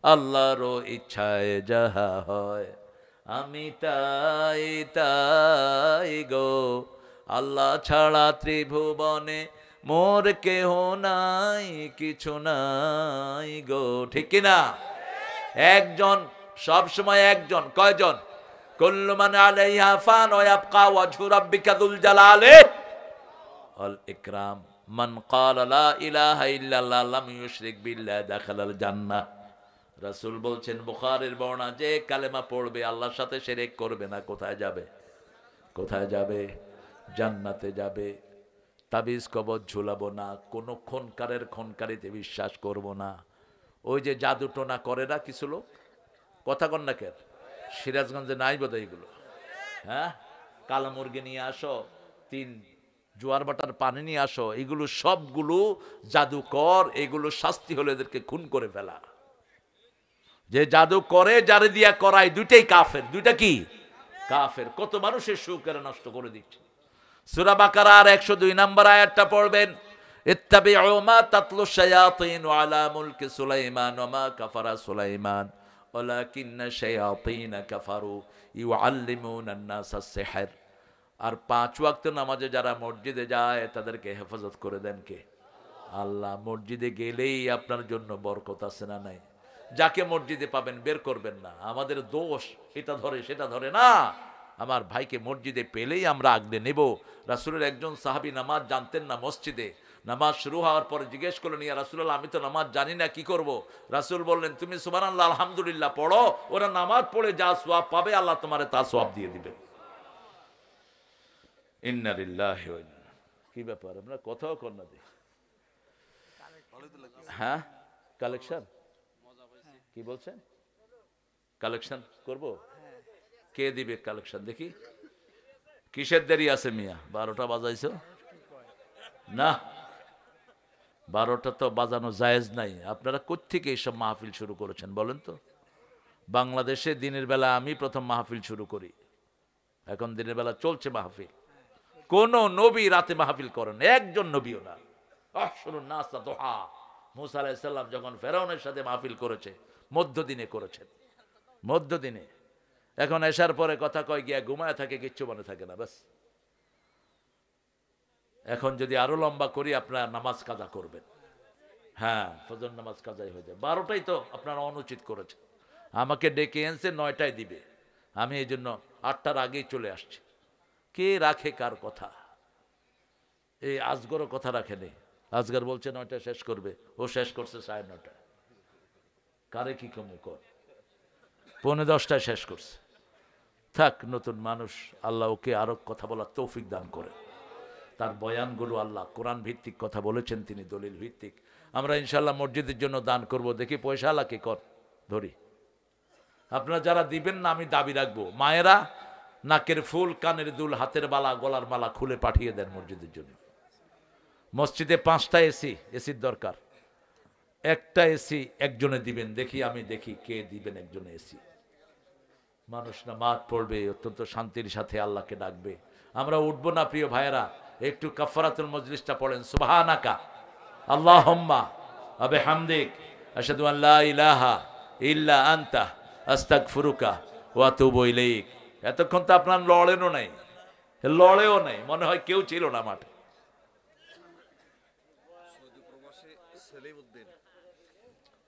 আল্লাহর ইচ্ছায় যাহা হয় আমি তাই তাই গো, আল্লাহ ছাড়া ত্রিভুবনে মোর কেহ নাই, কিছু নাই গো, ঠিক কিনা? একজন, সব সময় একজন। কয়জন? কুল্লু মান আলাইহা ফান ওয়া ইয়াবকা ওয়াজহু রাব্বিকা যুল জালালি ওয়াল ইকরাম। মান ক্বালা লা ইলাহা ইল্লাল্লাহ লাম ইউশরিক বিল্লাহ দাখালাল জান্নাহ। রাসূল বলছেন বুখারীর বর্ণনা, যে কালেমা পড়বে আল্লাহর সাথে শিরক করবে না, কোথায় যাবে? কোথায় যাবে? জান্নাতে যাবে। তাবিজ কবজ ঝুলাবো না, কোন খুনকারের খুনকারিতে বিশ্বাস করব না। ওই যে জাদু টোনা করে না কিছু লোক, কথা কন না কেন? সিরাজগঞ্জে নাই বোধহয় এগুলো। হ্যাঁ, কালো মুরগি নিয়ে আসো, 3 জোয়ার বাটার পানি নিয়ে আসো, এগুলো সবগুলো জাদুকর। এগুলো শাস্তি হলো এদেরকে খুন করে ফেলা। যে জাদু করে, যারে দিয়া করায়, দুইটাই কাফের। দুইটা কি? কাফের। কত মানুষের সুখের নষ্ট করে দিচ্ছে। সূরা বাকারার 102 নম্বর আয়াতটা পড়বেন। ইত্তাবিউ মা তাতলু শায়াতিন আলা মুলকি সুলাইমান ওয়া মা কাফারা সুলাইমান ওয়ালাকিন্না শায়াতিন কাফারু ইউআল্লিমুনা আন-নাসা আস-সিহর। আর 5 ওয়াক্ত নামাজে যারা মসজিদে যায় তাদেরকে হেফাজত করে দেন কে? আল্লাহ। মসজিদে গেলেই আপনার জন্য বরকত আছে না নাই? যাকে মসজিদে পাবেন বের করবেন না। আমাদের দোষ এটা ধরে সেটা ধরে না। আমার ভাইকে মসজিদে পেলেই আমরা আগলে নেব। রাসূলের একজন সাহাবী নামাজ জানতেন না, মসজিদে নামাজ শুরু হওয়ার পরে জিজ্ঞেস করলেন, ইয়া রাসূলুল্লাহ, আমি তো নামাজ জানি না, কি করব? রাসূল বললেন, তুমি সুবহানাল্লাহ আলহামদুলিল্লাহ পড়ো, ওরা নামাজ পড়ে যা সওয়াব পাবে আল্লাহ তোমারে তা সওয়াব দিয়ে দিবে। ইন্না লিল্লাহি ওয়া ইন্না, কি ব্যাপার আমরা কথাও কর না দি? হ্যাঁ কালেকশন কি বলছেন? কালেকশন করব? কে দিবে কালেকশন দেখি? কিসের দেরি আছে মিয়া? 12টা বাজাইছো না? 12টা তো বাজানো জায়েজ নাই। আপনারা কোত্থেকে এইসব মাহফিল শুরু করেছেন বলেন তো? বাংলাদেশে দিনের বেলা আমি প্রথম মাহফিল শুরু করি, এখন দিনের বেলা চলছে মাহফিল। কোন নবী রাতে মাহফিল করেন? একজন নবীও না। শুনুন না, দোহা মুসা আলাইহিস সালাম যখন ফেরাউনের সাথে মাহফিল করেছে মধ্যদিনে করেছেন, মধ্যদিনে। এখন এশার পরে কথা কয় গিয়া ঘুমায় থাকে, কিচ্ছু মনে থাকে না, ব্যাস। এখন যদি আরো লম্বা করি আপনারা নামাজ কাজা করবেন। হ্যাঁ, ফজর নামাজ কাজাই হয়ে যায়। 12টাই তো আপনারা অনুচিত করেছেন। আমাকে ডেকে এনেছে 9টায় দিবে, আমি এই জন্য 8টার আগেই চলে আসছি। কে রাখে কার কথা? এই আজগরও কথা রাখে নেই। আজগর বলছে 9টায় শেষ করবে, ও শেষ করছে 9:30। কারে কি কমু কর? 9:45টায় শেষ করছে। থাক, নতুন মানুষ, আল্লাহ ওকে আরো কথা বলার তৌফিক দান করে। তার বয়ানগুলো আল্লাহ কোরআন ভিত্তিক কথা বলেছেন, তিনি দলিল ভিত্তিক। আমরা ইনশাল্লাহ মসজিদের জন্য দান করব। দেখি পয়সা আল্লাহ কি কর ধরি। আপনারা যারা দিবেন না আমি দাবি রাখবো, মায়েরা নাকের ফুল, কানের দুল, হাতের বালা, গলার মালা খুলে পাঠিয়ে দেন মসজিদের জন্য। মসজিদে 5টা এসির দরকার। একটা এসি একজনে দিবেন, দেখি আমি দেখি কে দিবেন একজনে এসি। মানুষ নামাজ পড়বে, অত্যন্ত শান্তির সাথে আল্লাহকে ডাকবে। আমরা উঠবো না প্রিয় ভাইয়েরা? একটু কাফারাতুল মজলিসটা পড়েন, সুবহানাকা আল্লাহুম্মা ওয়া বিহামদিক আশহাদু আন লা ইলাহা ইল্লা আনতা আস্তাগফিরুকা ওয়া আতুবু ইলাইক। এতক্ষণ তো আপনার লড়েনও নাই, লড়েও নাই, মনে হয় কেউ ছিল না মাঠে।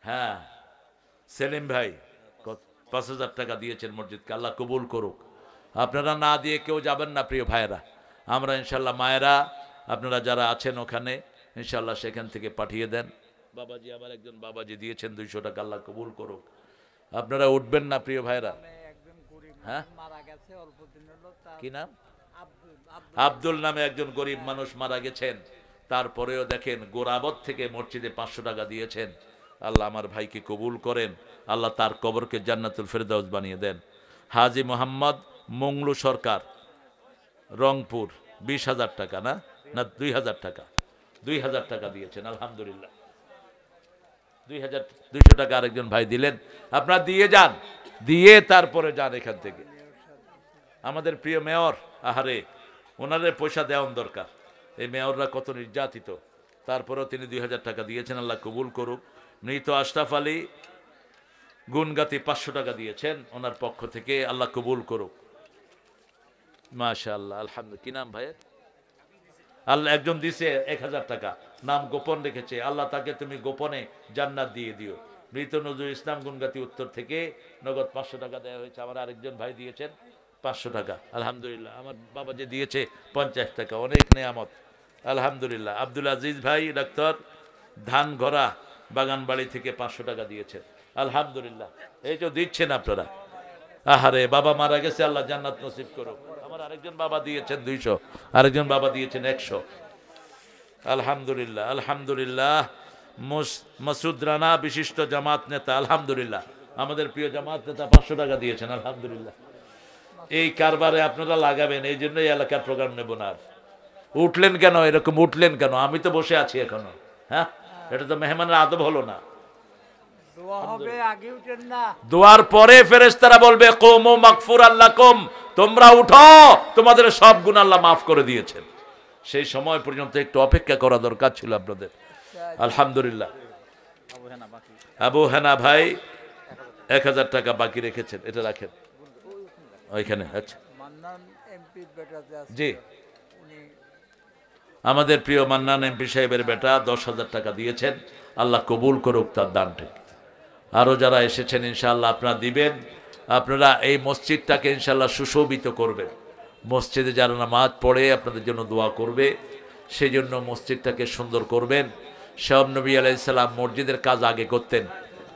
হ্যাঁ, সেলিম ভাই 5,000 টাকা দিয়েছেন মসজিদকে, আল্লাহ কবুল করুক। আপনারা না দিয়ে কেউ যাবেন না প্রিয় ভাইয়েরা। আমরা ইনশাল্লাহ, মায়েরা আপনারা যারা আছেন ওখানে ইনশাল্লাহ সেখান থেকে পাঠিয়ে দেন। বাবাজি, আমার একজন বাবাজি দিয়েছেন 200 টাকা, আল্লাহ কবুল করুক। আপনারা উঠবেন না প্রিয় ভাইয়েরা? হ্যাঁ, কি নাম? আব্দুল নামে একজন গরিব মানুষ মারা গেছেন। তারপরেও দেখেন গোরাবত থেকে মসজিদে 500 টাকা দিয়েছেন। আল্লাহ আমার ভাইকে কবুল করেন, আল্লাহ তার কবরকে জান্নাতুল ফেরদাউস বানিয়ে দেন। হাজি মোহাম্মদ মংলু সরকার, রংপুর, 20,000 টাকা, না 2,000 টাকা, 2,000 টাকা দিয়েছেন, আলহামদুলিল্লাহ। 2,200 টাকা আরেকজন ভাই দিলেন। আপনারা দিয়ে যান, দিয়ে তারপরে যান এখান থেকে। আমাদের প্রিয় মেয়র, আহারে, ওনাদের পয়সা দেওয়ার দরকার। এই মেয়ররা কত নির্যাতিত, তারপরেও তিনি 2,000 টাকা দিয়েছেন, আল্লাহ কবুল করুক। মৃত আশরাফ আলী গুনগাতি 500 টাকা দিয়েছেন ওনার পক্ষ থেকে, আল্লাহ কবুল করুক। মাশাআল্লাহ, আলহামদুলিল্লাহ। কি নাম ভাইয়ের? আল্লাহ একজন দিছে 1,000 টাকা, নাম গোপন রেখেছে, আল্লাহ তাকে তুমি গোপনে জান্নাত দিয়ে দিও। মৃত নজরুল ইসলাম গুনগাতি উত্তর থেকে নগদ 500 টাকা দেওয়া হয়েছে। আমার আরেকজন ভাই দিয়েছেন 500 টাকা, আলহামদুলিল্লাহ। আমার বাবা যে দিয়েছে 50 টাকা, অনেক নেয়ামত, আলহামদুলিল্লাহ। আব্দুল আজিজ ভাই ডাক্তার ধানঘরা বাগানবাড়ি থেকে 500 টাকা দিয়েছেন, আলহামদুলিল্লাহ। এই যে দিচ্ছেন আপনারা, আহারে, বাবা মারা গেছে, আল্লাহ জান্নাত নসিব করুক। আমার আরেকজন বাবা দিয়েছেন 200, আরেকজন বাবা দিয়েছেন 100, আলহামদুলিল্লাহ, আলহামদুলিল্লাহ। মাসুদ রানা বিশিষ্ট জামাত নেতা, আলহামদুলিল্লাহ। আমাদের প্রিয় জামাত নেতা 500 টাকা দিয়েছেন, আলহামদুলিল্লাহ। এই কারবারে আপনারা লাগাবেন, এই জন্যই এলাকার প্রোগ্রাম নেব না। উঠলেন কেন এরকম? উঠলেন কেন? আমি তো বসে আছি এখনো। হ্যাঁ, এটা তো মেহমানের আদব হলো না। দোয়ার পরে ফেরেশতারা বলবে কওমু মাগফুরাল লাকুম, তোমরা উঠো, তোমাদের সব গুনাহ আল্লাহ মাফ করে দিয়েছেন। সেই সময় পর্যন্ত একটু অপেক্ষা করা দরকার ছিল আপনাদের, আলহামদুলিল্লাহ। আবু হেনা ভাই 1,000 টাকা বাকি রেখেছেন, এটা রাখেন ওইখানে। আচ্ছা জি, আমাদের প্রিয় মান্নান এমপি সাহেবের বেটা 10,000 টাকা দিয়েছেন, আল্লাহ কবুল করুক তার দানটাকে। আরও যারা এসেছেন ইনশাআল্লাহ আপনারা দিবেন। আপনারা এই মসজিদটাকে ইনশাআল্লাহ সুশোভিত করবেন। মসজিদে যারা নামাজ পড়ে আপনাদের জন্য দোয়া করবে, সেই জন্য মসজিদটাকে সুন্দর করবেন। সব নবী আলাইহিস সালাম মসজিদের কাজ আগে করতেন,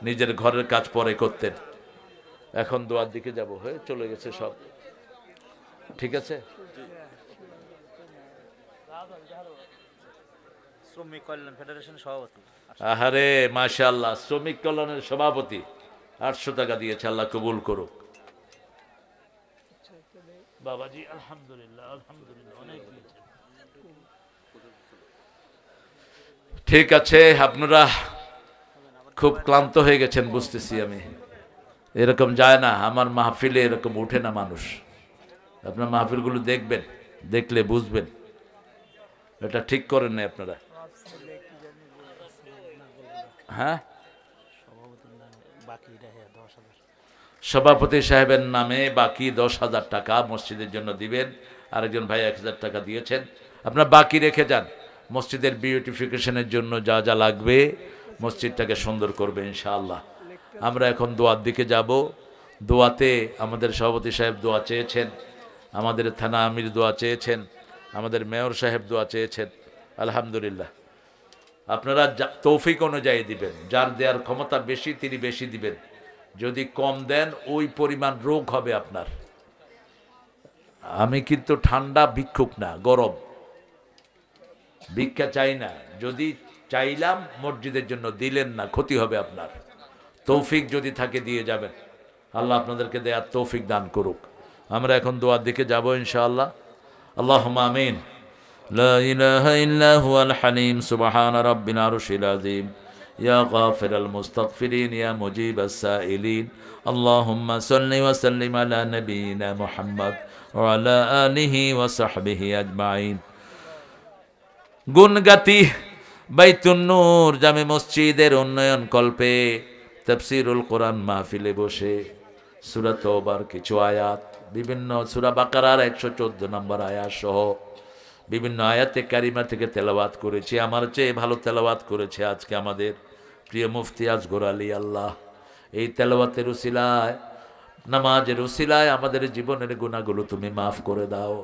নিজের ঘরের কাজ পরে করতেন। এখন দোয়ার দিকে যাব, হয়ে চলে গেছে সব, ঠিক আছে। শ্রমিক কল্যাণ ফেডারেশন সভাপতি, আহারে মাশাআল্লাহ, শ্রমিক কল্যাণের সভাপতি 800 টাকা দিয়েছে, আল্লাহ কবুল করুক। বাবাজি আলহামদুলিল্লাহ, আলহামদুলিল্লাহ, অনেক দিয়েছেন। ঠিক আছে, আপনারা খুব ক্লান্ত হয়ে গেছেন বুঝতেছি আমি। এরকম যায় না, আমার মাহফিলে এরকম উঠে না মানুষ। আপনার মাহফিলগুলো দেখবেন, দেখলে বুঝবেন এটা ঠিক করেন না আপনারা। হ্যাঁ, সভাপতি সাহেবের নামে বাকি 10,000 টাকা মসজিদের জন্য দিবেন। আরেকজন ভাই 1,000 টাকা দিয়েছেন, আপনার বাকি রেখে যান। মসজিদের বিউটিফিকেশনের জন্য যা যা লাগবে মসজিদটাকে সুন্দর করবে ইনশাআল্লাহ। আমরা এখন দোয়ার দিকে যাব। দোয়াতে আমাদের সভাপতি সাহেব দোয়া চেয়েছেন, আমাদের থানা আমির দোয়া চেয়েছেন, আমাদের মেয়র সাহেব দোয়া চেয়েছেন। আলহামদুলিল্লাহ, আপনারা তৌফিক অনুযায়ী দিবেন। যার দেওয়ার ক্ষমতা বেশি তিনি বেশি দিবেন। যদি কম দেন ওই পরিমাণ রোগ হবে আপনার। আমি কিন্তু ঠান্ডা ভিক্ষুক না, গরম ভিক্ষা চাই না। যদি চাইলাম মসজিদের জন্য, দিলেন না, ক্ষতি হবে আপনার। তৌফিক যদি থাকে দিয়ে যাবেন, আল্লাহ আপনাদেরকে দেয়ার তৌফিক দান করুক। আমরা এখন দোয়ার দিকে যাব ইনশাআল্লাহ। আল্লাহুম্মা আমিন। লা ইলাহা ইল্লা হুয়াল হালিম সুবহান রাব্বিল আরশিল আযীম ইয়া গাফিরাল মুস্তাগফিরিন ইয়া মুজিবাস সাইলিন আল্লাহুম্মা সাল্লি ওয়া সাল্লিম আলা নাবিয়িনা মুহাম্মদ ওয়া আলা আলিহি ওয়া সাহবিহি আজমাইন। গুনগাতি বাইতুন নূর জামে মসজিদের উন্নয়ন কল্পে তাফসীরুল কোরআন মাহফিলে বসে সূরা তওবার কিছু আয়াত, বিভিন্ন সূরা বাকারার 114 নম্বর আয়াত সহ বিভিন্ন আয়াতে কারিমা থেকে তেলাওয়াত করেছি। আমার চেয়ে ভালো তেলাওয়াত করেছে আজকে আমাদের প্রিয় মুফতি আসগর আলী। আল্লাহ এই তেলাওয়াতের উসিলায়, নামাজের উসিলায় আমাদের জীবনের গুনাহগুলো তুমি মাফ করে দাও।